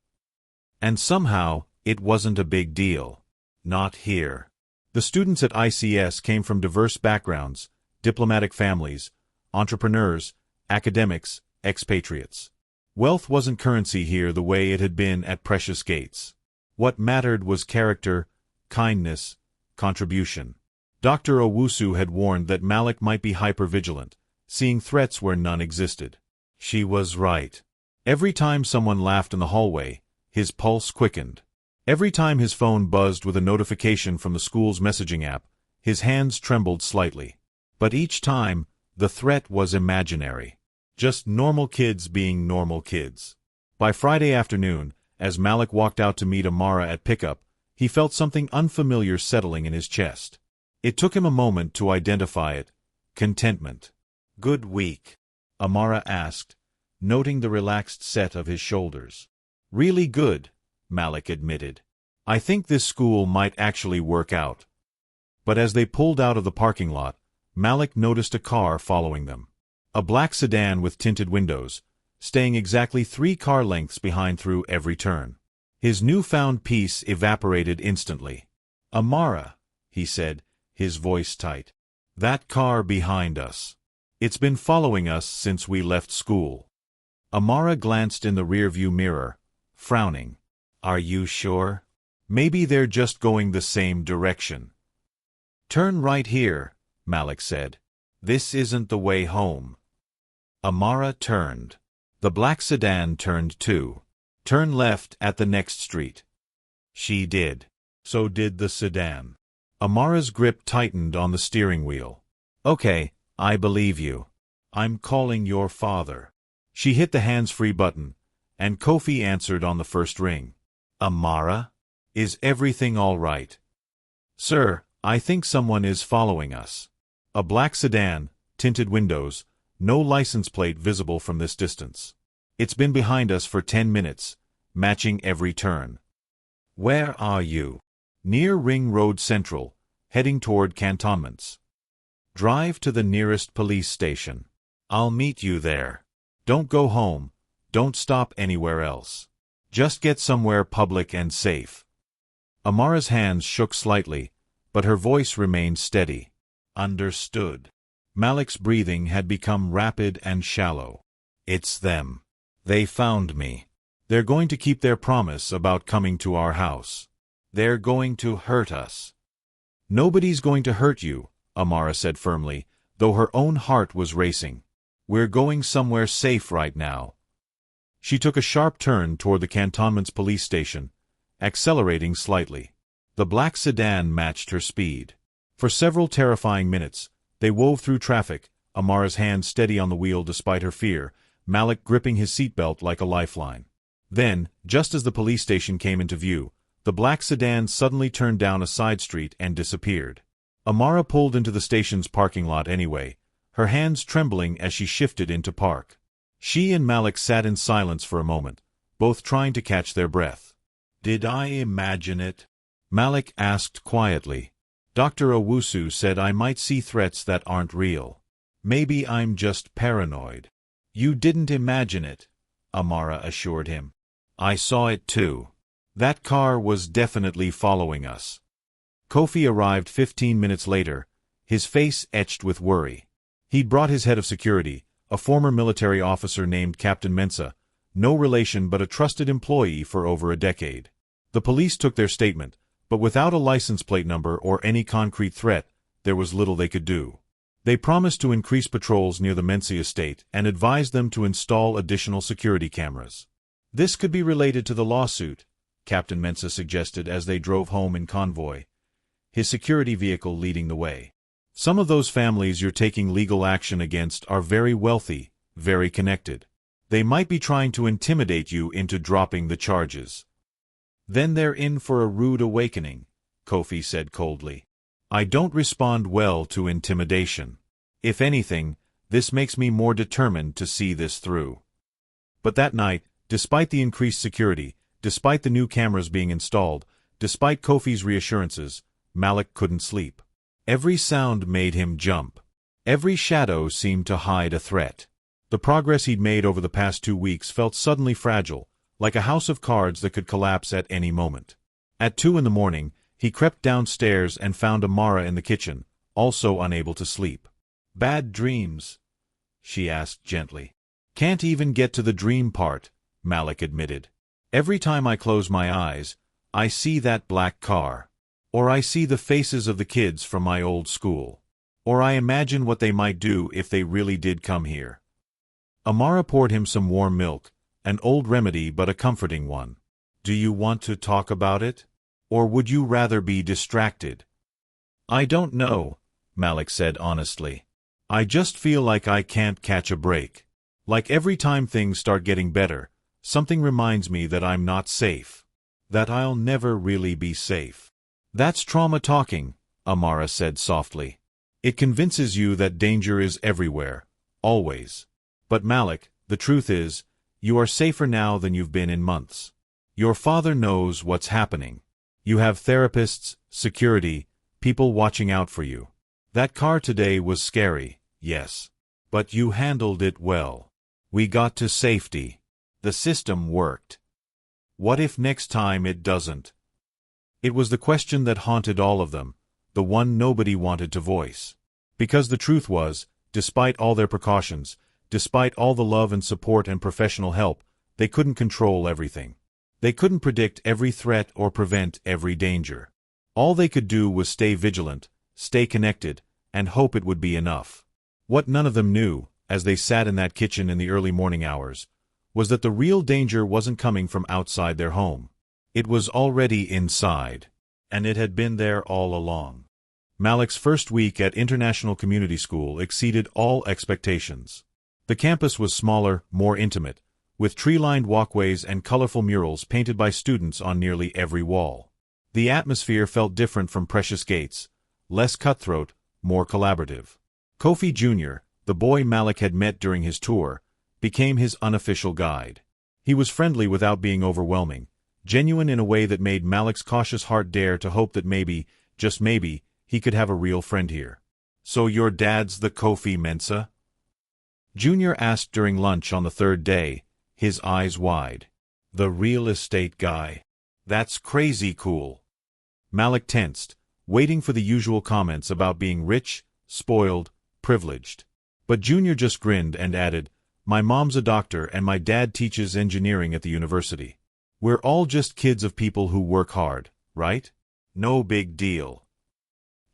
And somehow, it wasn't a big deal. Not here. The students at ICS came from diverse backgrounds, diplomatic families, entrepreneurs, academics, expatriates. Wealth wasn't currency here the way it had been at Precious Gates. What mattered was character, kindness, contribution. Dr. Owusu had warned that Malik might be hypervigilant, seeing threats where none existed. She was right. Every time someone laughed in the hallway, his pulse quickened. Every time his phone buzzed with a notification from the school's messaging app, his hands trembled slightly. But each time, the threat was imaginary. Just normal kids being normal kids. By Friday afternoon, as Malik walked out to meet Amara at pickup, he felt something unfamiliar settling in his chest. It took him a moment to identify it. Contentment. "Good week?" Amara asked, noting the relaxed set of his shoulders. "Really good," Malik admitted. "I think this school might actually work out." But as they pulled out of the parking lot, Malik noticed a car following them. A black sedan with tinted windows, staying exactly 3 car lengths behind through every turn. His newfound peace evaporated instantly. "Amara," he said, his voice tight. "That car behind us. It's been following us since we left school." Amara glanced in the rearview mirror, frowning. "Are you sure? Maybe they're just going the same direction." "Turn right here," Malik said. "This isn't the way home." Amara turned. The black sedan turned too. "Turn left at the next street." She did. So did the sedan. Amara's grip tightened on the steering wheel. "Okay, I believe you. I'm calling your father." She hit the hands-free button, and Kofi answered on the first ring. "Amara? Is everything all right?" "Sir, I think someone is following us." A black sedan, tinted windows, no license plate visible from this distance. "It's been behind us for 10 minutes, matching every turn." "Where are you?" "Near Ring Road Central, heading toward cantonments." "Drive to the nearest police station. I'll meet you there. Don't go home, don't stop anywhere else. Just get somewhere public and safe." Amara's hands shook slightly, but her voice remained steady. understood. Malik's breathing had become rapid and shallow. It's them. They found me. They're going to keep their promise about coming to our house. They're going to hurt us. Nobody's going to hurt you, Amara said firmly, though her own heart was racing. We're going somewhere safe right now. She took a sharp turn toward the cantonment's police station, accelerating slightly. The black sedan matched her speed. For several terrifying minutes, they wove through traffic, Amara's hand steady on the wheel despite her fear, Malik gripping his seatbelt like a lifeline. Then, just as the police station came into view, the black sedan suddenly turned down a side street and disappeared. Amara pulled into the station's parking lot anyway, her hands trembling as she shifted into park. She and Malik sat in silence for a moment, both trying to catch their breath. Did I imagine it? Malik asked quietly. Dr. Owusu said I might see threats that aren't real. Maybe I'm just paranoid. You didn't imagine it, Amara assured him. I saw it too. That car was definitely following us. Kofi arrived 15 minutes later, his face etched with worry. He'd brought his head of security, a former military officer named Captain Mensah, no relation but a trusted employee for over a decade. The police took their statement, but without a license plate number or any concrete threat, there was little they could do. They promised to increase patrols near the Mensah estate and advised them to install additional security cameras. This could be related to the lawsuit, Captain Mensah suggested as they drove home in convoy, his security vehicle leading the way. Some of those families you're taking legal action against are very wealthy, very connected. They might be trying to intimidate you into dropping the charges. Then they're in for a rude awakening, Kofi said coldly. I don't respond well to intimidation. If anything, this makes me more determined to see this through. But that night, despite the increased security, despite the new cameras being installed, despite Kofi's reassurances, Malik couldn't sleep. Every sound made him jump. Every shadow seemed to hide a threat. The progress he'd made over the past 2 weeks felt suddenly fragile, like a house of cards that could collapse at any moment. At 2 in the morning, he crept downstairs and found Amara in the kitchen, also unable to sleep. Bad dreams? She asked gently. Can't even get to the dream part, Malik admitted. Every time I close my eyes, I see that black car. Or I see the faces of the kids from my old school. Or I imagine what they might do if they really did come here. Amara poured him some warm milk, an old remedy but a comforting one. Do you want to talk about it? Or would you rather be distracted? I don't know, Malik said honestly. I just feel like I can't catch a break. Like every time things start getting better, something reminds me that I'm not safe. That I'll never really be safe. That's trauma talking, Amara said softly. It convinces you that danger is everywhere, always. But Malik, the truth is, you are safer now than you've been in months. Your father knows what's happening. You have therapists, security, people watching out for you. That car today was scary, yes. But you handled it well. We got to safety. The system worked. What if next time it doesn't? It was the question that haunted all of them, the one nobody wanted to voice. Because the truth was, despite all their precautions, despite all the love and support and professional help, they couldn't control everything. They couldn't predict every threat or prevent every danger. All they could do was stay vigilant, stay connected, and hope it would be enough. What none of them knew, as they sat in that kitchen in the early morning hours, was that the real danger wasn't coming from outside their home. It was already inside, and it had been there all along. Malik's first week at International Community School exceeded all expectations. The campus was smaller, more intimate, with tree-lined walkways and colorful murals painted by students on nearly every wall. The atmosphere felt different from Precious Gates, less cutthroat, more collaborative. Kofi Jr., the boy Malik had met during his tour, became his unofficial guide. He was friendly without being overwhelming, genuine in a way that made Malik's cautious heart dare to hope that maybe, just maybe, he could have a real friend here. So your dad's the Kofi Mensah? Junior asked during lunch on the third day, his eyes wide. The real estate guy. That's crazy cool. Malik tensed, waiting for the usual comments about being rich, spoiled, privileged. But Junior just grinned and added, "My mom's a doctor and my dad teaches engineering at the university. We're all just kids of people who work hard, right? No big deal."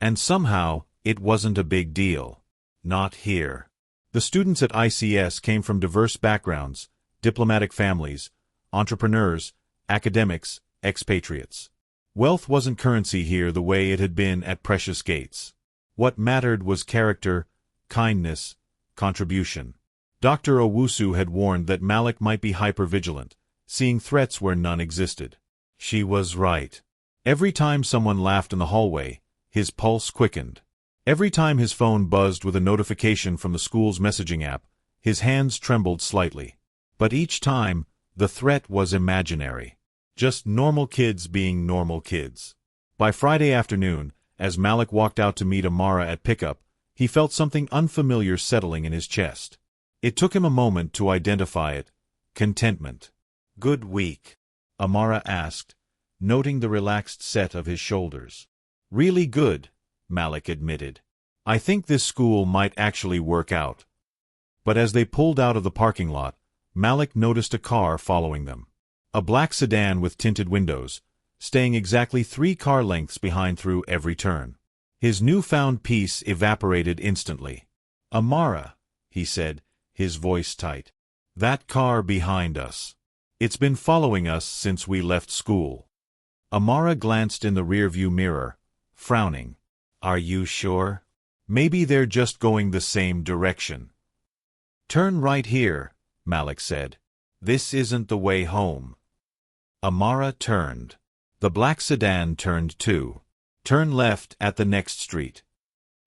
And somehow, it wasn't a big deal. Not here. The students at ICS came from diverse backgrounds, diplomatic families, entrepreneurs, academics, expatriates. Wealth wasn't currency here the way it had been at Precious Gates. What mattered was character, kindness, contribution. Dr. Owusu had warned that Malik might be hypervigilant, seeing threats where none existed. She was right. Every time someone laughed in the hallway, his pulse quickened. Every time his phone buzzed with a notification from the school's messaging app, his hands trembled slightly. But each time, the threat was imaginary. Just normal kids being normal kids. By Friday afternoon, as Malik walked out to meet Amara at pickup, he felt something unfamiliar settling in his chest. It took him a moment to identify it. Contentment. "Good week?" Amara asked, noting the relaxed set of his shoulders. "Really good," Malik admitted. "I think this school might actually work out." But as they pulled out of the parking lot, Malik noticed a car following them. A black sedan with tinted windows, staying exactly 3 car lengths behind through every turn. His newfound peace evaporated instantly. "Amara," he said, his voice tight. "That car behind us. It's been following us since we left school." Amara glanced in the rearview mirror, frowning. "Are you sure? Maybe they're just going the same direction." "Turn right here," Malik said. "This isn't the way home." Amara turned. The black sedan turned too. "Turn left at the next street."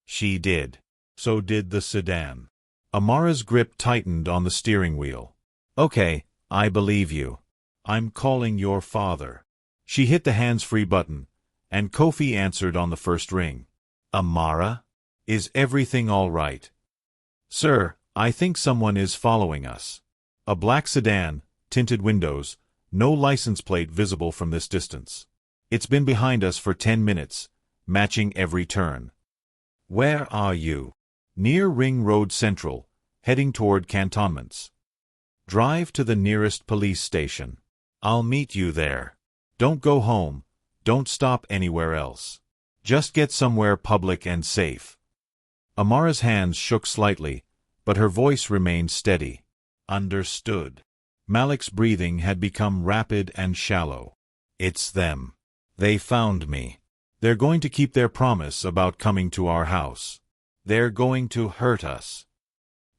She did. So did the sedan. Amara's grip tightened on the steering wheel. "Okay, I believe you. I'm calling your father." She hit the hands-free button, and Kofi answered on the first ring. "Amara? Is everything all right?" "Sir, I think someone is following us." A black sedan, tinted windows, no license plate visible from this distance. "It's been behind us for 10 minutes, matching every turn." "Where are you?" "Near Ring Road Central, heading toward cantonments." "Drive to the nearest police station. I'll meet you there. Don't go home, don't stop anywhere else. Just get somewhere public and safe." Amara's hands shook slightly, but her voice remained steady. "Understood." Malik's breathing had become rapid and shallow. "It's them. They found me. They're going to keep their promise about coming to our house. They're going to hurt us."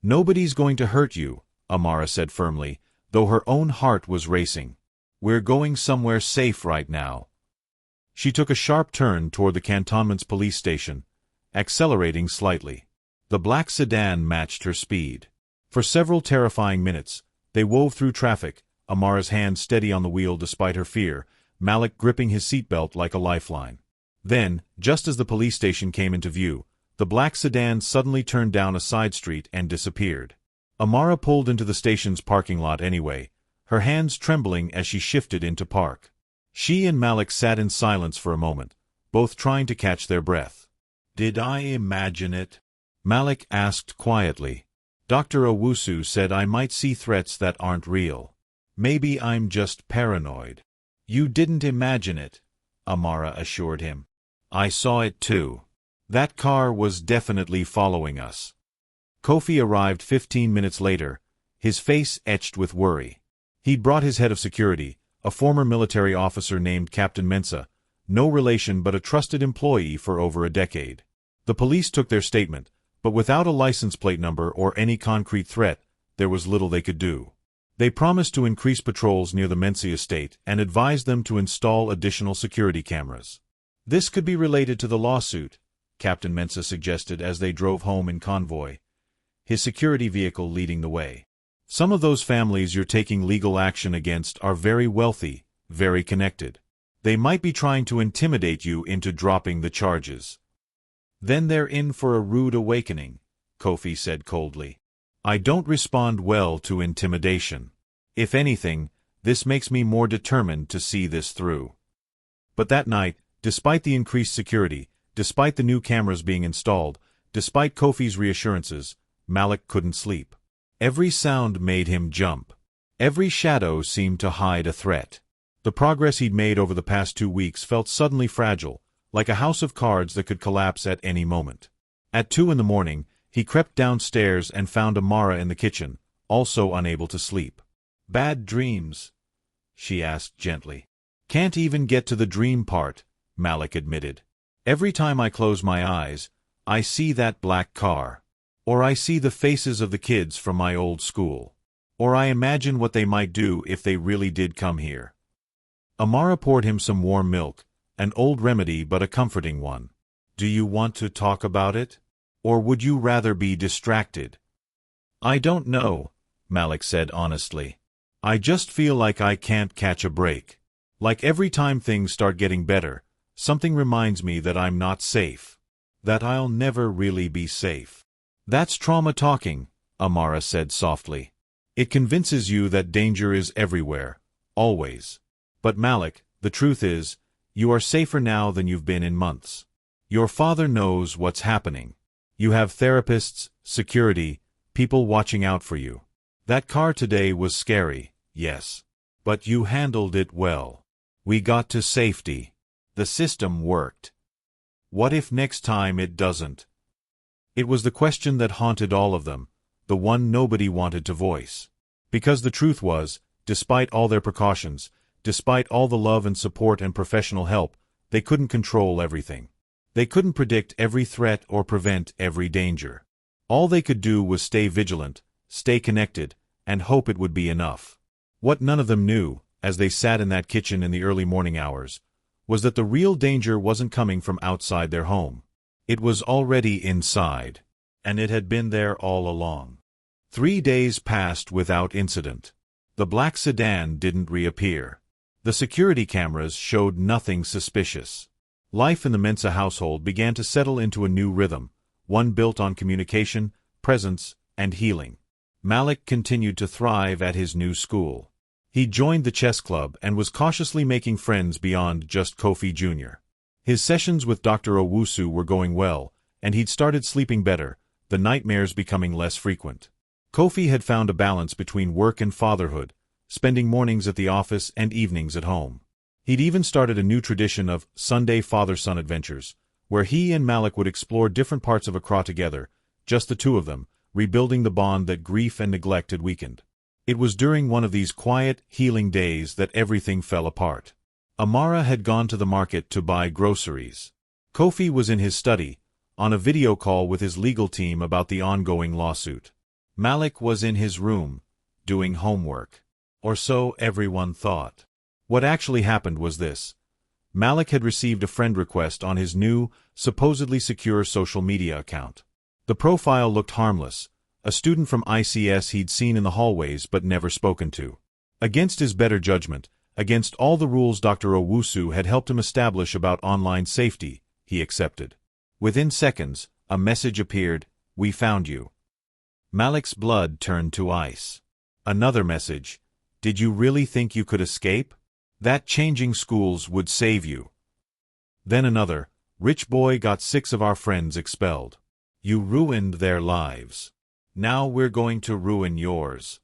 "Nobody's going to hurt you," Amara said firmly, though her own heart was racing. "We're going somewhere safe right now." She took a sharp turn toward the cantonment's police station, accelerating slightly. The black sedan matched her speed. For several terrifying minutes, they wove through traffic, Amara's hand steady on the wheel despite her fear, Malik gripping his seatbelt like a lifeline. Then, just as the police station came into view, the black sedan suddenly turned down a side street and disappeared. Amara pulled into the station's parking lot anyway, her hands trembling as she shifted into park. She and Malik sat in silence for a moment, both trying to catch their breath. "Did I imagine it?" Malik asked quietly. "Dr. Owusu said I might see threats that aren't real. Maybe I'm just paranoid." "You didn't imagine it," Amara assured him. "I saw it too. That car was definitely following us." Kofi arrived 15 minutes later, his face etched with worry. He'd brought his head of security, a former military officer named Captain Mensah, no relation but a trusted employee for over a decade. The police took their statement, but without a license plate number or any concrete threat, there was little they could do. They promised to increase patrols near the Mensah estate and advised them to install additional security cameras. "This could be related to the lawsuit," Captain Mensah suggested as they drove home in convoy, his security vehicle leading the way. "Some of those families you're taking legal action against are very wealthy, very connected. They might be trying to intimidate you into dropping the charges." "Then they're in for a rude awakening," Kofi said coldly. "I don't respond well to intimidation. If anything, this makes me more determined to see this through." But that night, despite the increased security, despite the new cameras being installed, Despite Kofi's reassurances, Malik couldn't sleep. Every sound made him jump. Every shadow seemed to hide a threat. The progress he'd made over the past 2 weeks felt suddenly fragile, like a house of cards that could collapse at any moment. At 2 in the morning, he crept downstairs and found Amara in the kitchen, also unable to sleep. "Bad dreams?" she asked gently. "Can't even get to the dream part," Malik admitted. "Every time I close my eyes, I see that black car. Or I see the faces of the kids from my old school. Or I imagine what they might do if they really did come here." Amara poured him some warm milk, an old remedy but a comforting one. "Do you want to talk about it? Or would you rather be distracted?" "I don't know," Malik said honestly. "I just feel like I can't catch a break. Like every time things start getting better, something reminds me that I'm not safe. That I'll never really be safe." "That's trauma talking," Amara said softly. "It convinces you that danger is everywhere, always. But Malik, the truth is, you are safer now than you've been in months. Your father knows what's happening. You have therapists, security, people watching out for you. That car today was scary, yes. But you handled it well. We got to safety. The system worked. What if next time it doesn't?" It was the question that haunted all of them, the one nobody wanted to voice. Because the truth was, despite all their precautions, despite all the love and support and professional help, they couldn't control everything. They couldn't predict every threat or prevent every danger. All they could do was stay vigilant, stay connected, and hope it would be enough. What none of them knew, as they sat in that kitchen in the early morning hours, was that the real danger wasn't coming from outside their home. It was already inside, and it had been there all along. 3 days passed without incident. The black sedan didn't reappear. The security cameras showed nothing suspicious. Life in the Mensa household began to settle into a new rhythm, one built on communication, presence, and healing. Malik continued to thrive at his new school. He joined the chess club and was cautiously making friends beyond just Kofi Jr. His sessions with Dr. Owusu were going well, and he'd started sleeping better, the nightmares becoming less frequent. Kofi had found a balance between work and fatherhood, spending mornings at the office and evenings at home. He'd even started a new tradition of Sunday father-son adventures, where he and Malik would explore different parts of Accra together, just the two of them, rebuilding the bond that grief and neglect had weakened. It was during one of these quiet, healing days that everything fell apart. Amara had gone to the market to buy groceries. Kofi was in his study, on a video call with his legal team about the ongoing lawsuit. Malik was in his room, doing homework. Or so everyone thought. What actually happened was this. Malik had received a friend request on his new, supposedly secure social media account. The profile looked harmless, a student from ICS he'd seen in the hallways but never spoken to. Against his better judgment, against all the rules Dr. Owusu had helped him establish about online safety, he accepted. Within seconds, a message appeared, "We found you." Malik's blood turned to ice. Another message, "Did you really think you could escape? That changing schools would save you." Then another, "Rich boy got 6 of our friends expelled. You ruined their lives. Now we're going to ruin yours."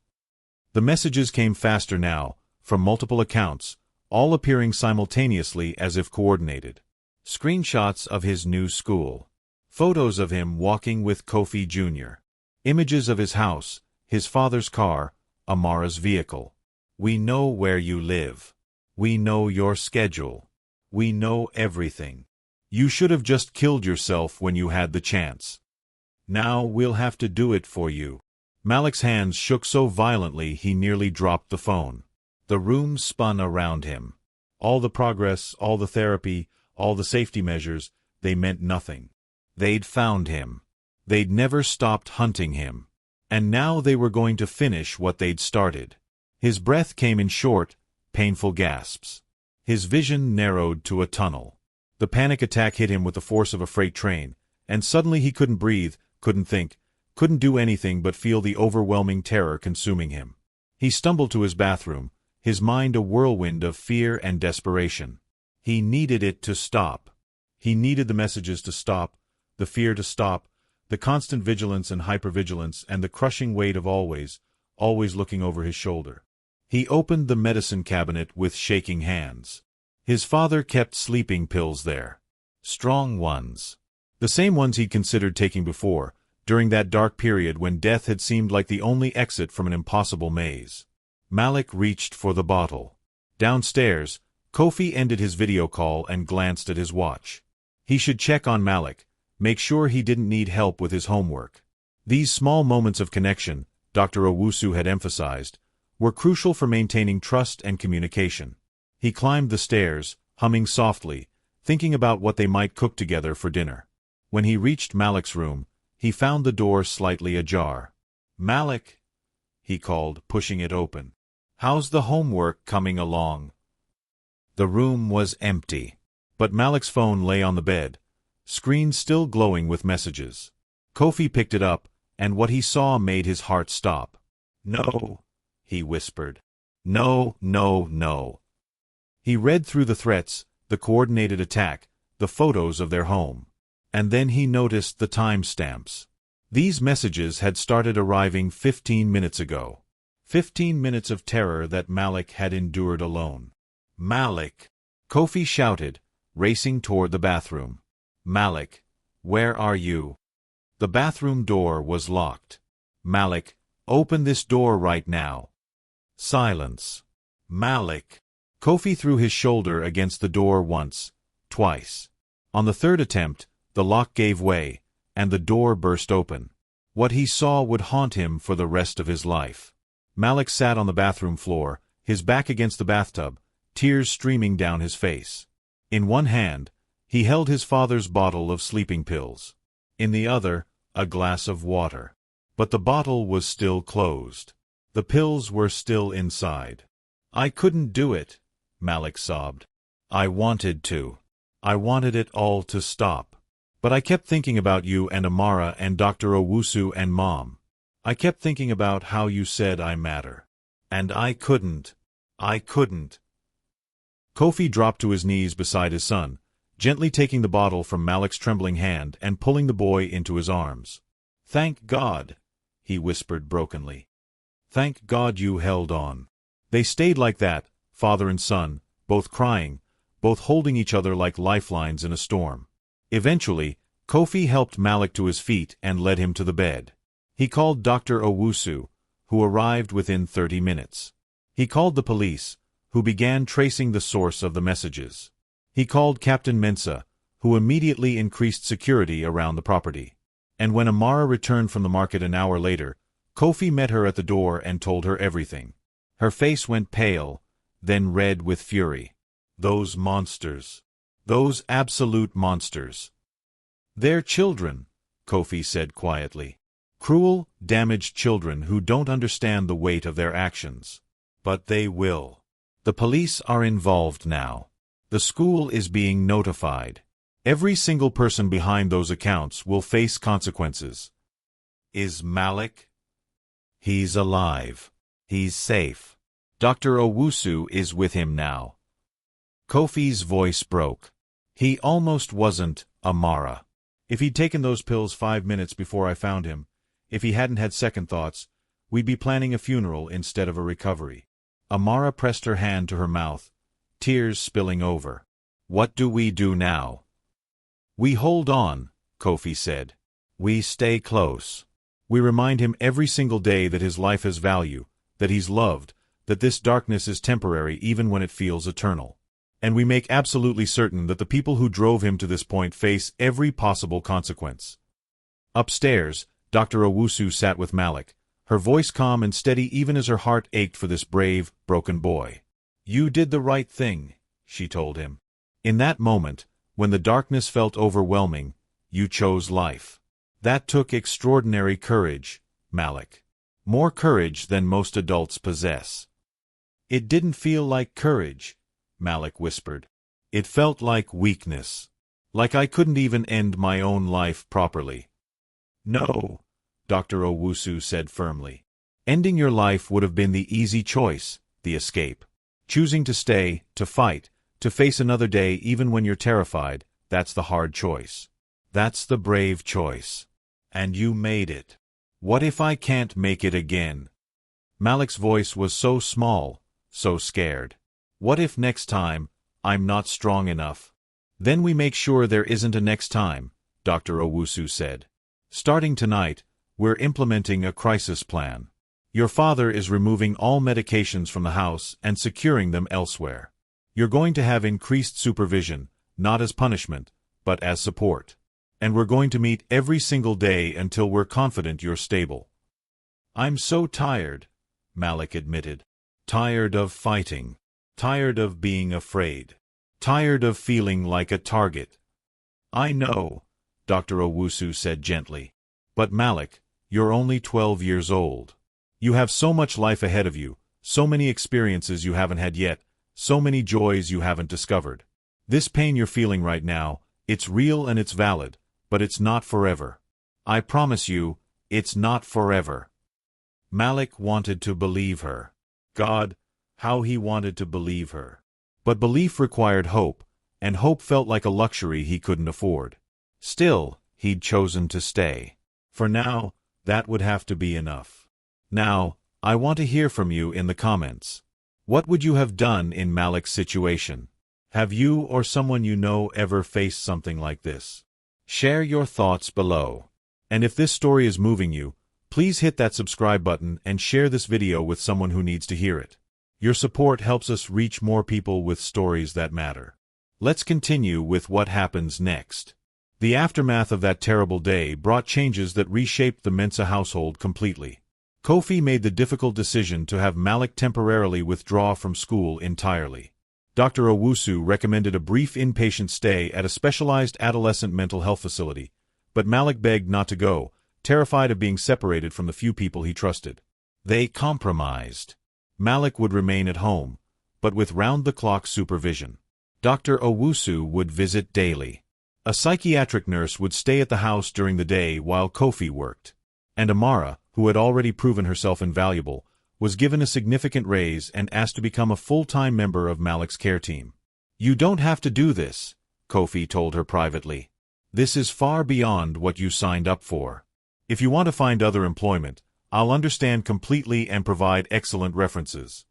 The messages came faster now, from multiple accounts, all appearing simultaneously as if coordinated. Screenshots of his new school. Photos of him walking with Kofi Jr. Images of his house, his father's car, Amara's vehicle. "We know where you live. We know your schedule. We know everything. You should have just killed yourself when you had the chance. Now we'll have to do it for you." Malik's hands shook so violently he nearly dropped the phone. The room spun around him. All the progress, all the therapy, all the safety measures, they meant nothing. They'd found him. They'd never stopped hunting him. And now they were going to finish what they'd started. His breath came in short, painful gasps. His vision narrowed to a tunnel. The panic attack hit him with the force of a freight train, and suddenly he couldn't breathe, couldn't think, couldn't do anything but feel the overwhelming terror consuming him. He stumbled to his bathroom, his mind a whirlwind of fear and desperation. He needed it to stop. He needed the messages to stop, the fear to stop, the constant vigilance and hypervigilance and the crushing weight of always looking over his shoulder. He opened the medicine cabinet with shaking hands. His father kept sleeping pills there. Strong ones. The same ones he'd considered taking before, during that dark period when death had seemed like the only exit from an impossible maze. Malik reached for the bottle. Downstairs, Kofi ended his video call and glanced at his watch. He should check on Malik, make sure he didn't need help with his homework. These small moments of connection, Dr. Owusu had emphasized, were crucial for maintaining trust and communication. He climbed the stairs, humming softly, thinking about what they might cook together for dinner. When he reached Malik's room, he found the door slightly ajar. "Malik," he called, pushing it open. "How's the homework coming along?" The room was empty, but Malik's phone lay on the bed, screen still glowing with messages. Kofi picked it up, and what he saw made his heart stop. "No," he whispered. "No, no, no." He read through the threats, the coordinated attack, the photos of their home. And then he noticed the timestamps. These messages had started arriving 15 minutes ago. 15 minutes of terror that Malik had endured alone. "Malik!" Kofi shouted, racing toward the bathroom. "Malik, where are you?" The bathroom door was locked. "Malik, open this door right now." Silence. "Malik!" Kofi threw his shoulder against the door once, twice. On the third attempt, the lock gave way, and the door burst open. What he saw would haunt him for the rest of his life. Malik sat on the bathroom floor, his back against the bathtub, tears streaming down his face. In one hand, he held his father's bottle of sleeping pills. In the other, a glass of water. But the bottle was still closed. The pills were still inside. "I couldn't do it," Malik sobbed. "I wanted to. I wanted it all to stop. But I kept thinking about you and Amara and Dr. Owusu and Mom. I kept thinking about how you said I matter. And I couldn't. I couldn't." Kofi dropped to his knees beside his son, gently taking the bottle from Malik's trembling hand and pulling the boy into his arms. "Thank God," he whispered brokenly. "Thank God you held on." They stayed like that, father and son, both crying, both holding each other like lifelines in a storm. Eventually, Kofi helped Malik to his feet and led him to the bed. He called Dr. Owusu, who arrived within 30 minutes. He called the police, who began tracing the source of the messages. He called Captain Mensah, who immediately increased security around the property. And when Amara returned from the market an hour later, Kofi met her at the door and told her everything. Her face went pale, then red with fury. Those monsters. Those absolute monsters. "They're children," Kofi said quietly. "Cruel, damaged children who don't understand the weight of their actions. But they will. The police are involved now. The school is being notified. Every single person behind those accounts will face consequences." "Is Malik?" "He's alive. He's safe. Dr. Owusu is with him now." Kofi's voice broke. He almost wasn't Amara. "If he'd taken those pills 5 minutes before I found him, if he hadn't had second thoughts, we'd be planning a funeral instead of a recovery." Amara pressed her hand to her mouth, tears spilling over. "What do we do now?" "We hold on," Kofi said. "We stay close. We remind him every single day that his life has value, that he's loved, that this darkness is temporary even when it feels eternal. And we make absolutely certain that the people who drove him to this point face every possible consequence." Upstairs, Dr. Owusu sat with Malik, her voice calm and steady even as her heart ached for this brave, broken boy. "You did the right thing," she told him. "In that moment, when the darkness felt overwhelming, you chose life. That took extraordinary courage, Malik. More courage than most adults possess." "It didn't feel like courage," Malik whispered. "It felt like weakness. Like I couldn't even end my own life properly." "No," Dr. Owusu said firmly. "Ending your life would have been the easy choice, the escape. Choosing to stay, to fight, to face another day even when you're terrified, that's the hard choice. That's the brave choice. And you made it. What if I can't make it again? Malik's voice was so small, so scared. What if next time, I'm not strong enough? Then we make sure there isn't a next time, Dr. Owusu said. Starting tonight, we're implementing a crisis plan. Your father is removing all medications from the house and securing them elsewhere. You're going to have increased supervision, not as punishment, but as support. And we're going to meet every single day until we're confident you're stable. I'm so tired, Malik admitted. Tired of fighting. Tired of being afraid. Tired of feeling like a target. I know, Dr. Owusu said gently. But Malik, you're only 12 years old. You have so much life ahead of you, so many experiences you haven't had yet, so many joys you haven't discovered. This pain you're feeling right now, it's real and it's valid, but it's not forever. I promise you, it's not forever. Malik wanted to believe her. God, how he wanted to believe her. But belief required hope, and hope felt like a luxury he couldn't afford. Still, he'd chosen to stay. For now, that would have to be enough. Now, I want to hear from you in the comments. What would you have done in Malik's situation? Have you or someone you know ever faced something like this? Share your thoughts below. And if this story is moving you, please hit that subscribe button and share this video with someone who needs to hear it. Your support helps us reach more people with stories that matter. Let's continue with what happens next. The aftermath of that terrible day brought changes that reshaped the Mensa household completely. Kofi made the difficult decision to have Malik temporarily withdraw from school entirely. Dr. Owusu recommended a brief inpatient stay at a specialized adolescent mental health facility, but Malik begged not to go, terrified of being separated from the few people he trusted. They compromised. Malik would remain at home, but with round-the-clock supervision. Dr. Owusu would visit daily. A psychiatric nurse would stay at the house during the day while Kofi worked. And Amara, who had already proven herself invaluable, was given a significant raise and asked to become a full-time member of Malik's care team. You don't have to do this, Kofi told her privately. This is far beyond what you signed up for. If you want to find other employment, I'll understand completely and provide excellent references.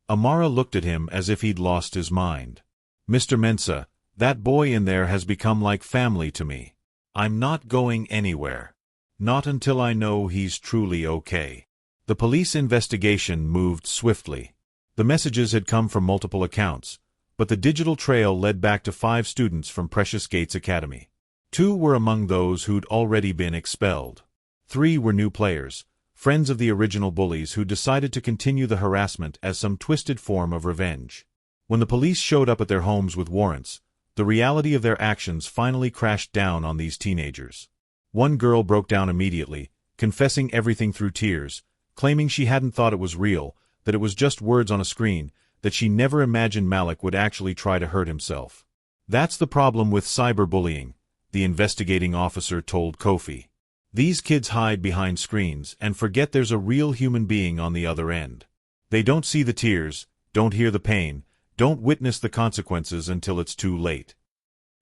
Amara looked at him as if he'd lost his mind. Mr. Mensa, that boy in there has become like family to me. I'm not going anywhere. Not until I know he's truly okay. The police investigation moved swiftly. The messages had come from multiple accounts, but the digital trail led back to 5 students from Precious Gates Academy. 2 were among those who'd already been expelled. 3 were new players, friends of the original bullies who decided to continue the harassment as some twisted form of revenge. When the police showed up at their homes with warrants, the reality of their actions finally crashed down on these teenagers. One girl broke down immediately, confessing everything through tears, claiming she hadn't thought it was real, that it was just words on a screen, that she never imagined Malik would actually try to hurt himself. That's the problem with cyberbullying, the investigating officer told Kofi. These kids hide behind screens and forget there's a real human being on the other end. They don't see the tears, don't hear the pain, don't witness the consequences until it's too late.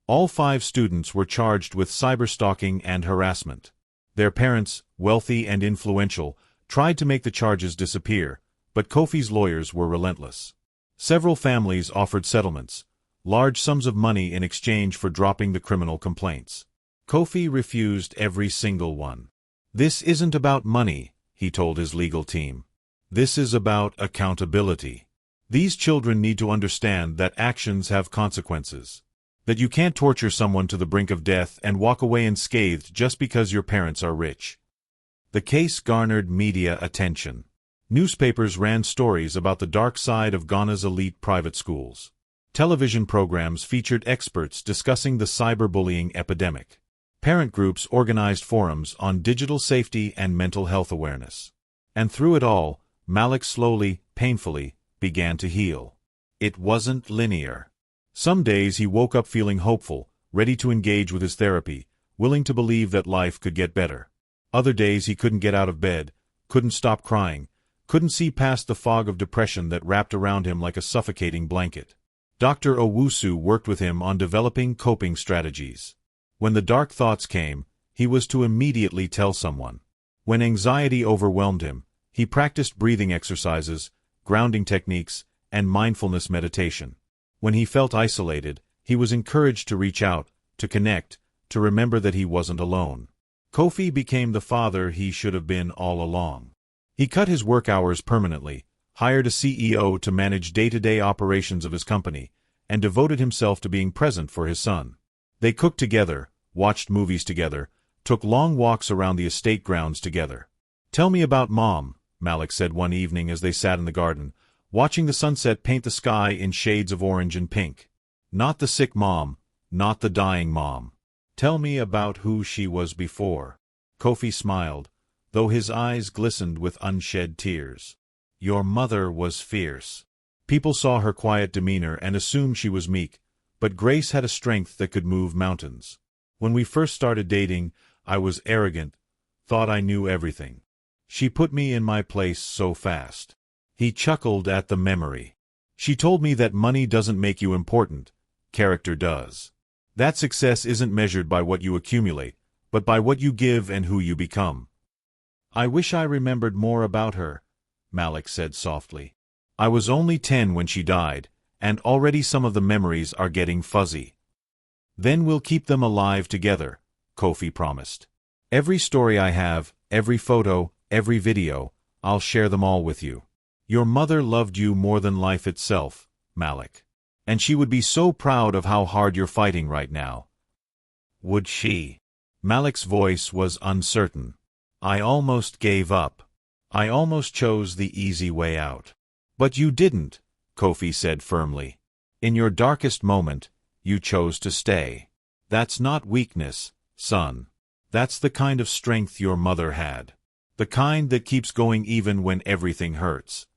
All 5 students were charged with cyberstalking and harassment. Their parents, wealthy and influential, tried to make the charges disappear, but Kofi's lawyers were relentless. Several families offered settlements, large sums of money in exchange for dropping the criminal complaints. Kofi refused every single one. This isn't about money, he told his legal team. This is about accountability. These children need to understand that actions have consequences. That you can't torture someone to the brink of death and walk away unscathed just because your parents are rich. The case garnered media attention. Newspapers ran stories about the dark side of Ghana's elite private schools. Television programs featured experts discussing the cyberbullying epidemic. Parent groups organized forums on digital safety and mental health awareness. And through it all, Malik slowly, painfully, began to heal. It wasn't linear. Some days he woke up feeling hopeful, ready to engage with his therapy, willing to believe that life could get better. Other days he couldn't get out of bed, couldn't stop crying, couldn't see past the fog of depression that wrapped around him like a suffocating blanket. Dr. Owusu worked with him on developing coping strategies. When the dark thoughts came, He was to immediately tell someone. When anxiety overwhelmed him, he practiced breathing exercises, grounding techniques, and mindfulness meditation. When he felt isolated, he was encouraged to reach out, to connect, to remember that he wasn't alone. Kofi became the father he should have been all along. He cut his work hours permanently, hired a CEO to manage day-to-day operations of his company, and devoted himself to being present for his son. They cooked together, watched movies together, took long walks around the estate grounds together. "Tell me about Mom," Malik said one evening as they sat in the garden, watching the sunset paint the sky in shades of orange and pink. "Not the sick mom, not the dying mom. Tell me about who she was before." Kofi smiled, though his eyes glistened with unshed tears. "Your mother was fierce. People saw her quiet demeanor and assumed she was meek, but Grace had a strength that could move mountains. When we first started dating, I was arrogant, thought I knew everything. She put me in my place so fast." He chuckled at the memory. "She told me that money doesn't make you important, character does. That success isn't measured by what you accumulate, but by what you give and who you become." "I wish I remembered more about her," Malik said softly. "I was only 10 when she died, and already some of the memories are getting fuzzy." "Then we'll keep them alive together," Kofi promised. "Every story I have, every photo, every video, I'll share them all with you. Your mother loved you more than life itself, Malik. And she would be so proud of how hard you're fighting right now." "Would she?" Malik's voice was uncertain. "I almost gave up. I almost chose the easy way out." "But you didn't," Kofi said firmly. "In your darkest moment, you chose to stay. That's not weakness, son. That's the kind of strength your mother had. The kind that keeps going even when everything hurts."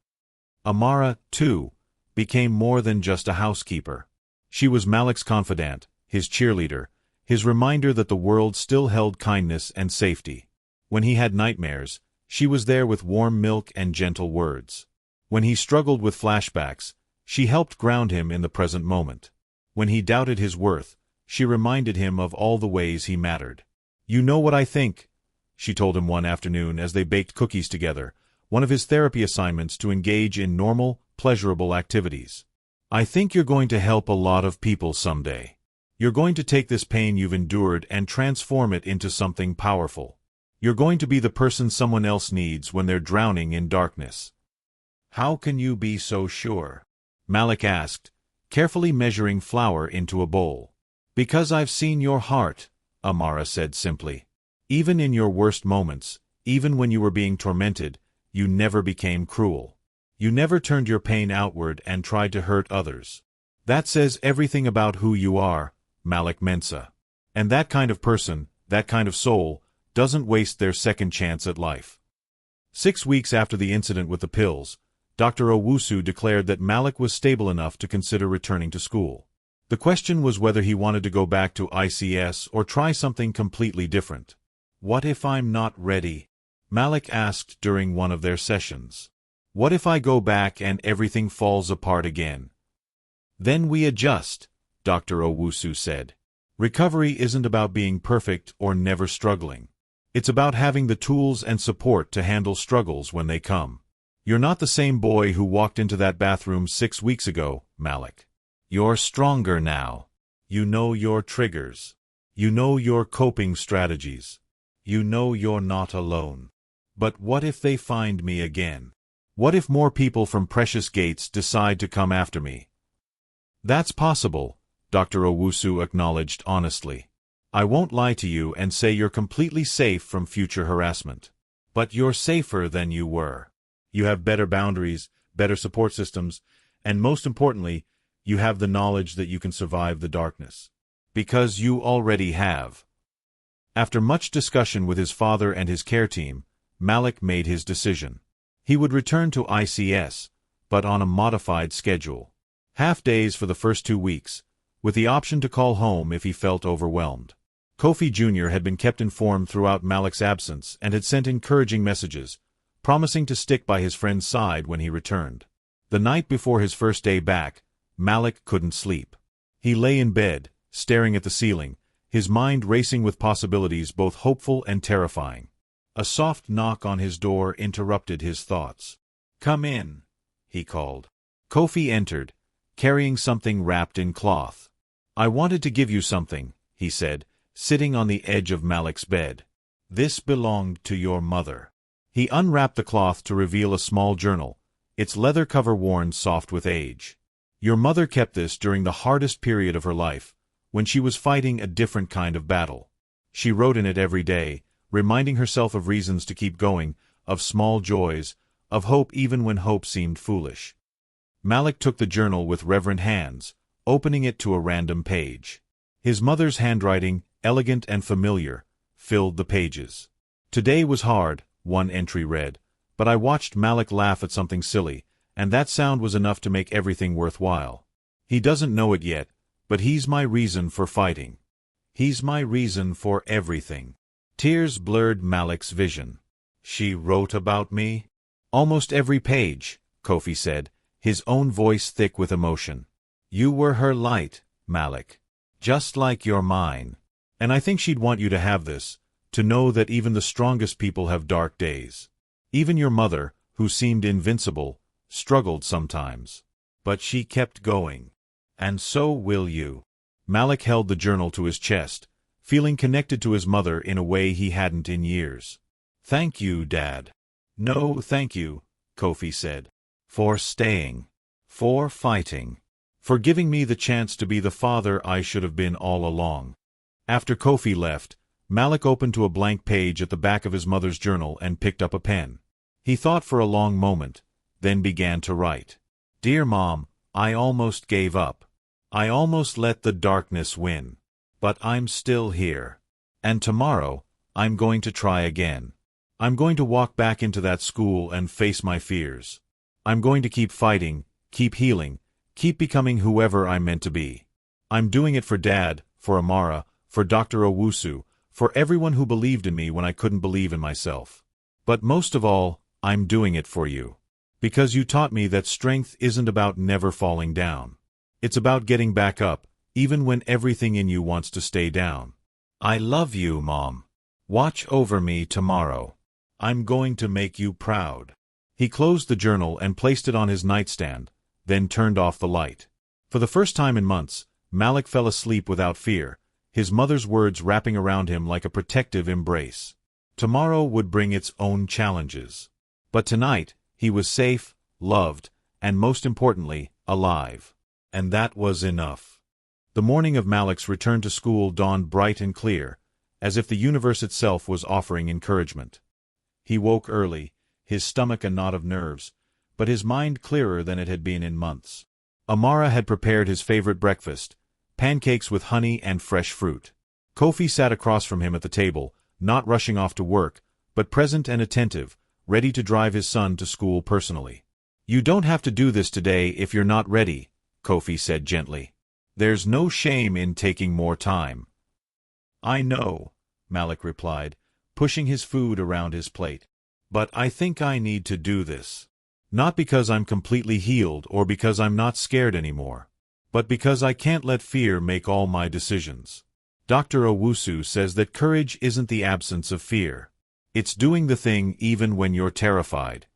Amara, too, became more than just a housekeeper. She was Malik's confidant, his cheerleader, his reminder that the world still held kindness and safety. When he had nightmares, she was there with warm milk and gentle words. When he struggled with flashbacks, she helped ground him in the present moment. When he doubted his worth, she reminded him of all the ways he mattered. "You know what I think," she told him one afternoon as they baked cookies together, one of his therapy assignments to engage in normal, pleasurable activities. "I think you're going to help a lot of people someday. You're going to take this pain you've endured and transform it into something powerful. You're going to be the person someone else needs when they're drowning in darkness." "How can you be so sure?" Malik asked, carefully measuring flour into a bowl. "Because I've seen your heart," Amara said simply. "Even in your worst moments, even when you were being tormented, you never became cruel. You never turned your pain outward and tried to hurt others. That says everything about who you are, Malik Mensa. And that kind of person, that kind of soul, doesn't waste their second chance at life." 6 weeks after the incident with the pills, Dr. Owusu declared that Malik was stable enough to consider returning to school. The question was whether he wanted to go back to ICS or try something completely different. "What if I'm not ready?" Malik asked during one of their sessions. "What if I go back and everything falls apart again?" "Then we adjust," Dr. Owusu said. "Recovery isn't about being perfect or never struggling. It's about having the tools and support to handle struggles when they come. You're not the same boy who walked into that bathroom 6 weeks ago, Malik. You're stronger now. You know your triggers. You know your coping strategies. You know you're not alone. But what if they find me again? What if more people from Precious Gates decide to come after me?" "That's possible," Dr. Owusu acknowledged honestly. "I won't lie to you and say you're completely safe from future harassment. But you're safer than you were. You have better boundaries, better support systems, and most importantly, you have the knowledge that you can survive the darkness. Because you already have." After much discussion with his father and his care team, Malik made his decision. He would return to ICS, but on a modified schedule. Half-days for the first 2 weeks, with the option to call home if he felt overwhelmed. Kofi Jr. had been kept informed throughout Malik's absence and had sent encouraging messages, promising to stick by his friend's side when he returned. The night before his first day back, Malik couldn't sleep. He lay in bed, staring at the ceiling, his mind racing with possibilities both hopeful and terrifying. A soft knock on his door interrupted his thoughts. "Come in," he called. Kofi entered, carrying something wrapped in cloth. "I wanted to give you something," he said, sitting on the edge of Malik's bed. "This belonged to your mother." He unwrapped the cloth to reveal a small journal, its leather cover worn soft with age. "Your mother kept this during the hardest period of her life, when she was fighting a different kind of battle. She wrote in it every day, reminding herself of reasons to keep going, of small joys, of hope even when hope seemed foolish." Malik took the journal with reverent hands, opening it to a random page. His mother's handwriting, elegant and familiar, filled the pages. "Today was hard," one entry read, "but I watched Malik laugh at something silly, and that sound was enough to make everything worthwhile. He doesn't know it yet, but he's my reason for fighting. He's my reason for everything." Tears blurred Malik's vision. "She wrote about me?" "Almost every page," Kofi said, his own voice thick with emotion. "You were her light, Malik. Just like you're mine. And I think she'd want you to have this, to know that even the strongest people have dark days. Even your mother, who seemed invincible, struggled sometimes. But she kept going. And so will you." Malik held the journal to his chest, feeling connected to his mother in a way he hadn't in years. "Thank you, Dad." "No, thank you," Kofi said. "For staying. For fighting. For giving me the chance to be the father I should have been all along." After Kofi left, Malik opened to a blank page at the back of his mother's journal and picked up a pen. He thought for a long moment, then began to write. "Dear Mom, I almost gave up. I almost let the darkness win. But I'm still here. And tomorrow, I'm going to try again. I'm going to walk back into that school and face my fears. I'm going to keep fighting, keep healing, keep becoming whoever I'm meant to be. I'm doing it for Dad, for Amara, for Dr. Owusu, for everyone who believed in me when I couldn't believe in myself. But most of all, I'm doing it for you. Because you taught me that strength isn't about never falling down. It's about getting back up, even when everything in you wants to stay down. I love you, Mom. Watch over me tomorrow. I'm going to make you proud." He closed the journal and placed it on his nightstand, then turned off the light. For the first time in months, Malik fell asleep without fear, his mother's words wrapping around him like a protective embrace. Tomorrow would bring its own challenges. But tonight, he was safe, loved, and most importantly, alive. And that was enough. The morning of Malik's return to school dawned bright and clear, as if the universe itself was offering encouragement. He woke early, his stomach a knot of nerves, but his mind clearer than it had been in months. Amara had prepared his favorite breakfast, pancakes with honey and fresh fruit. Kofi sat across from him at the table, not rushing off to work, but present and attentive, ready to drive his son to school personally. "You don't have to do this today if you're not ready," Kofi said gently. "There's no shame in taking more time." "I know," Malik replied, pushing his food around his plate. "But I think I need to do this. Not because I'm completely healed or because I'm not scared anymore, but because I can't let fear make all my decisions. Dr. Owusu says that courage isn't the absence of fear. It's doing the thing even when you're terrified."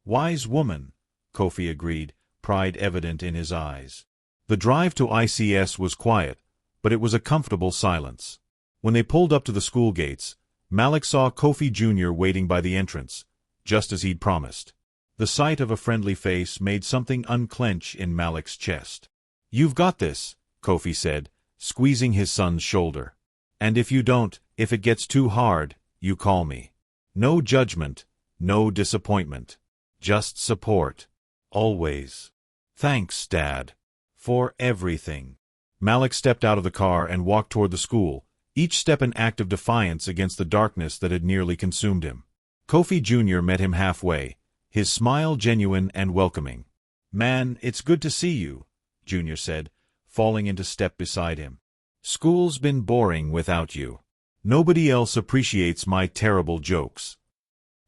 "Wise woman," Kofi agreed, pride evident in his eyes. The drive to ICS was quiet, but it was a comfortable silence. When they pulled up to the school gates, Malik saw Kofi Jr. waiting by the entrance, just as he'd promised. The sight of a friendly face made something unclench in Malik's chest. "You've got this," Kofi said, squeezing his son's shoulder. "And if you don't, if it gets too hard, you call me. No judgment, no disappointment. Just support. Always. Thanks, Dad. For everything." Malik stepped out of the car and walked toward the school, each step an act of defiance against the darkness that had nearly consumed him. Kofi Jr. met him halfway, his smile genuine and welcoming. "Man, it's good to see you," Jr. said, falling into step beside him. "School's been boring without you. Nobody else appreciates my terrible jokes."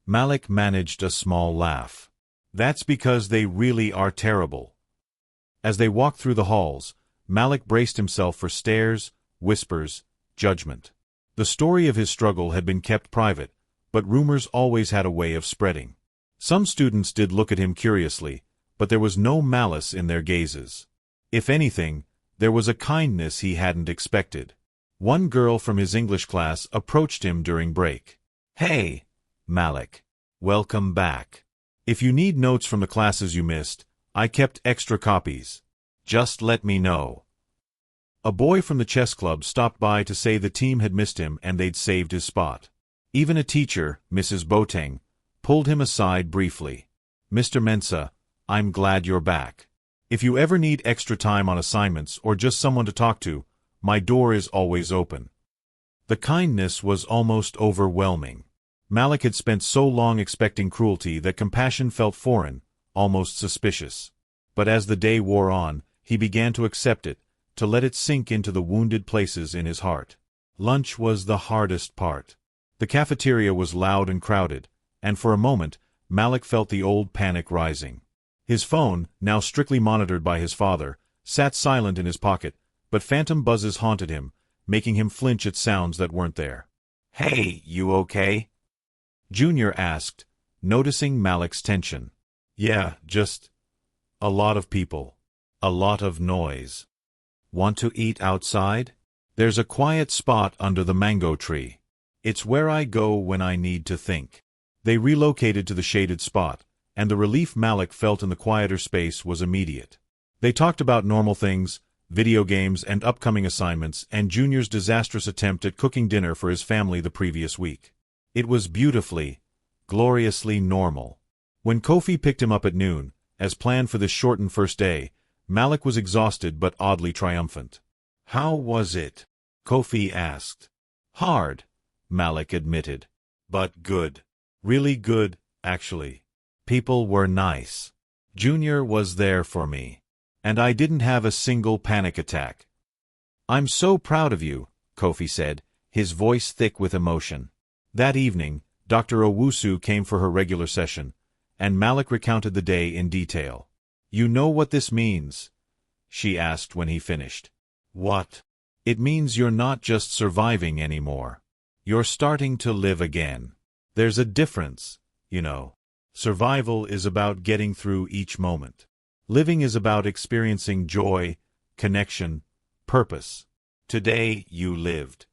Malik managed a small laugh. "That's because they really are terrible." As they walked through the halls, Malik braced himself for stares, whispers, judgment. The story of his struggle had been kept private, but rumors always had a way of spreading. Some students did look at him curiously, but there was no malice in their gazes. If anything, there was a kindness he hadn't expected. One girl from his English class approached him during break. "Hey, Malik. Welcome back. If you need notes from the classes you missed, I kept extra copies. Just let me know." A boy from the chess club stopped by to say the team had missed him and they'd saved his spot. Even a teacher, Mrs. Boateng, pulled him aside briefly. "Mr. Mensah, I'm glad you're back. If you ever need extra time on assignments or just someone to talk to, my door is always open." The kindness was almost overwhelming. Malik had spent so long expecting cruelty that compassion felt foreign, almost suspicious. But as the day wore on, he began to accept it, to let it sink into the wounded places in his heart. Lunch was the hardest part. The cafeteria was loud and crowded, and for a moment, Malik felt the old panic rising. His phone, now strictly monitored by his father, sat silent in his pocket, but phantom buzzes haunted him, making him flinch at sounds that weren't there. "Hey, you okay?" Junior asked, noticing Malik's tension. "Yeah, just a lot of people. A lot of noise. Want to eat outside? There's a quiet spot under the mango tree. It's where I go when I need to think." They relocated to the shaded spot, and the relief Malik felt in the quieter space was immediate. They talked about normal things, video games and upcoming assignments, and Junior's disastrous attempt at cooking dinner for his family the previous week. It was beautifully, gloriously normal. When Kofi picked him up at noon, as planned for this shortened first day, Malik was exhausted but oddly triumphant. "How was it?" Kofi asked. "Hard," Malik admitted. "But good. Really good, actually. People were nice. Junior was there for me. And I didn't have a single panic attack." "I'm so proud of you," Kofi said, his voice thick with emotion. That evening, Dr. Owusu came for her regular session, and Malik recounted the day in detail. "You know what this means?" she asked when he finished. "What?" "It means you're not just surviving anymore. You're starting to live again. There's a difference, you know. Survival is about getting through each moment. Living is about experiencing joy, connection, purpose. Today you lived."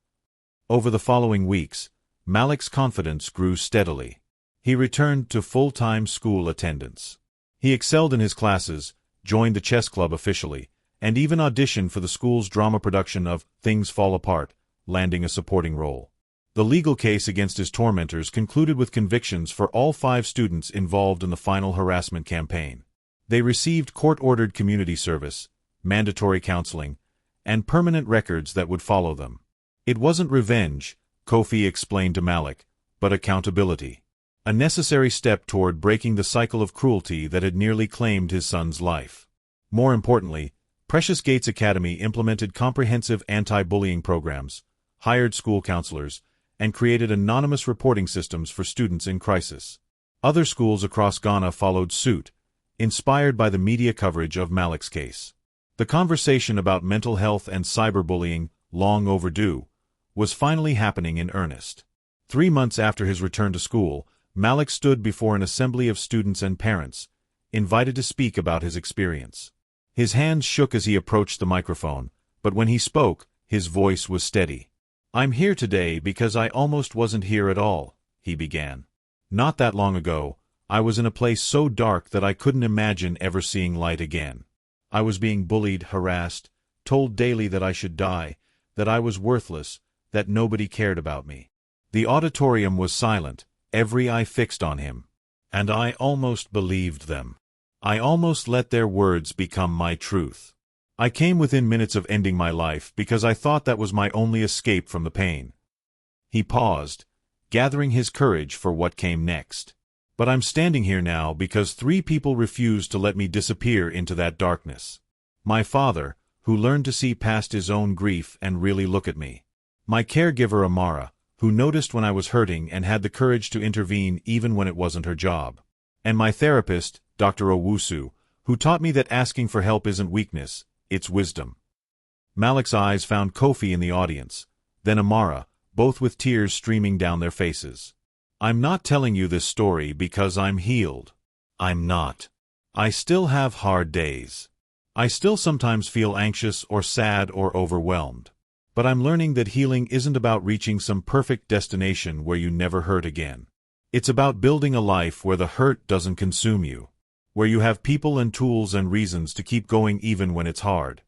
Over the following weeks, Malik's confidence grew steadily. He returned to full-time school attendance. He excelled in his classes, joined the chess club officially, and even auditioned for the school's drama production of Things Fall Apart, landing a supporting role. The legal case against his tormentors concluded with convictions for all 5 students involved in the final harassment campaign. They received court-ordered community service, mandatory counseling, and permanent records that would follow them. It wasn't revenge, Kofi explained to Malik, but accountability. A necessary step toward breaking the cycle of cruelty that had nearly claimed his son's life. More importantly, Precious Gates Academy implemented comprehensive anti-bullying programs, hired school counselors, and created anonymous reporting systems for students in crisis. Other schools across Ghana followed suit, inspired by the media coverage of Malik's case. The conversation about mental health and cyberbullying, long overdue, was finally happening in earnest. 3 months after his return to school, Malik stood before an assembly of students and parents, invited to speak about his experience. His hands shook as he approached the microphone, but when he spoke, his voice was steady. "I'm here today because I almost wasn't here at all," he began. "Not that long ago, I was in a place so dark that I couldn't imagine ever seeing light again. I was being bullied, harassed, told daily that I should die, that I was worthless, that nobody cared about me." The auditorium was silent, every eye fixed on him. "And I almost believed them. I almost let their words become my truth. I came within minutes of ending my life because I thought that was my only escape from the pain." He paused, gathering his courage for what came next. "But I'm standing here now because 3 people refused to let me disappear into that darkness. My father, who learned to see past his own grief and really look at me. My caregiver Amara, who noticed when I was hurting and had the courage to intervene even when it wasn't her job. And my therapist, Dr. Owusu, who taught me that asking for help isn't weakness, it's wisdom." Malik's eyes found Kofi in the audience, then Amara, both with tears streaming down their faces. I'm not telling you this story because I'm healed. I'm not. I still have hard days. I still sometimes feel anxious or sad or overwhelmed. But I'm learning that healing isn't about reaching some perfect destination where you never hurt again. It's about building a life where the hurt doesn't consume you, where you have people and tools and reasons to keep going even when it's hard.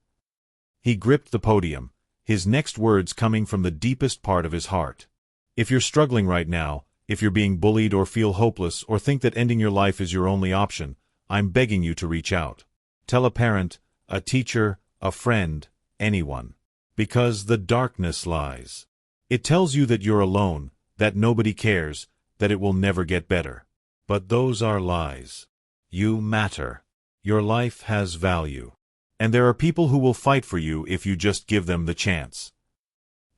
He gripped the podium, his next words coming from the deepest part of his heart. If you're struggling right now, if you're being bullied or feel hopeless or think that ending your life is your only option, I'm begging you to reach out. Tell a parent, a teacher, a friend, anyone. Because the darkness lies. It tells you that you're alone, that nobody cares, that it will never get better. But those are lies. You matter. Your life has value. And there are people who will fight for you if you just give them the chance.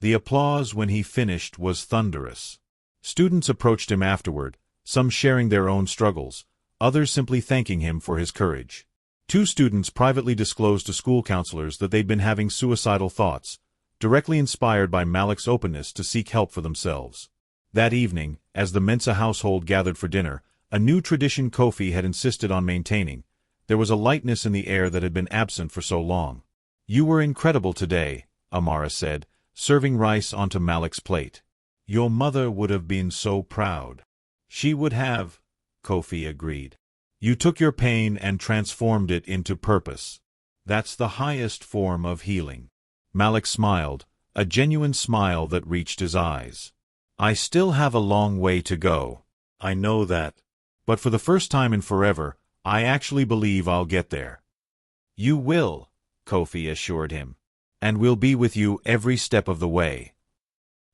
The applause when he finished was thunderous. Students approached him afterward, some sharing their own struggles, others simply thanking him for his courage. 2 students privately disclosed to school counselors that they'd been having suicidal thoughts, directly inspired by Malik's openness to seek help for themselves. That evening, as the Mensa household gathered for dinner, a new tradition Kofi had insisted on maintaining, there was a lightness in the air that had been absent for so long. You were incredible today, Amara said, serving rice onto Malik's plate. Your mother would have been so proud. She would have, Kofi agreed. You took your pain and transformed it into purpose. That's the highest form of healing. Malik smiled, a genuine smile that reached his eyes. I still have a long way to go. I know that. But for the first time in forever, I actually believe I'll get there. You will, Kofi assured him. And we'll be with you every step of the way.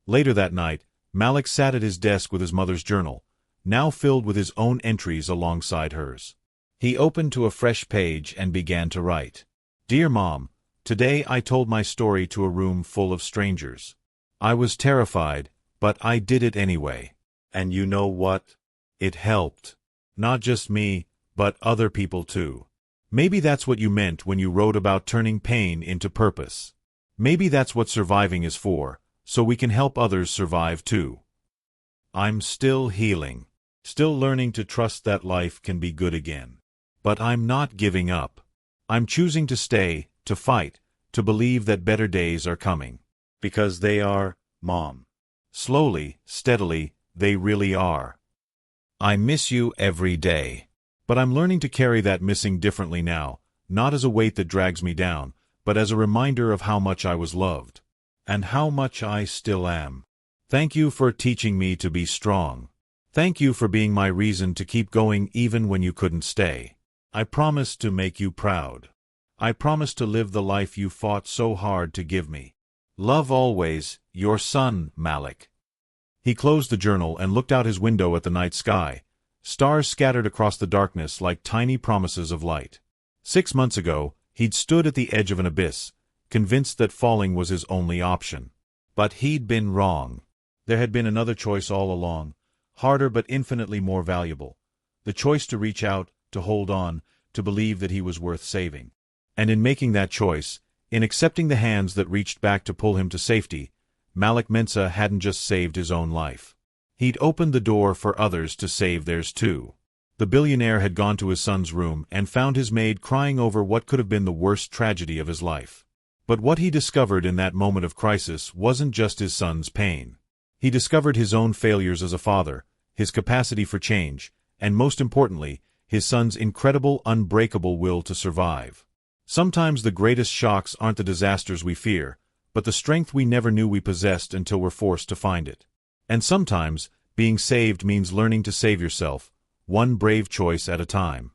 Later that night, Malik sat at his desk with his mother's journal, now filled with his own entries alongside hers. He opened to a fresh page and began to write. Dear Mom, today I told my story to a room full of strangers. I was terrified, but I did it anyway. And you know what? It helped. Not just me, but other people too. Maybe that's what you meant when you wrote about turning pain into purpose. Maybe that's what surviving is for, so we can help others survive too. I'm still healing. Still learning to trust that life can be good again. But I'm not giving up. I'm choosing to stay, to fight, to believe that better days are coming. Because they are, Mom. Slowly, steadily, they really are. I miss you every day. But I'm learning to carry that missing differently now, not as a weight that drags me down, but as a reminder of how much I was loved. And how much I still am. Thank you for teaching me to be strong. Thank you for being my reason to keep going even when you couldn't stay. I promise to make you proud. I promise to live the life you fought so hard to give me. Love always, your son, Malik. He closed the journal and looked out his window at the night sky. Stars scattered across the darkness like tiny promises of light. 6 months ago, he'd stood at the edge of an abyss, convinced that falling was his only option. But he'd been wrong. There had been another choice all along, harder but infinitely more valuable. The choice to reach out, to hold on, to believe that he was worth saving. And in making that choice, in accepting the hands that reached back to pull him to safety, Malik Mensa hadn't just saved his own life. He'd opened the door for others to save theirs too. The billionaire had gone to his son's room and found his maid crying over what could have been the worst tragedy of his life. But what he discovered in that moment of crisis wasn't just his son's pain. He discovered his own failures as a father, his capacity for change, and most importantly, his son's incredible, unbreakable will to survive. Sometimes the greatest shocks aren't the disasters we fear, but the strength we never knew we possessed until we're forced to find it. And sometimes, being saved means learning to save yourself, one brave choice at a time.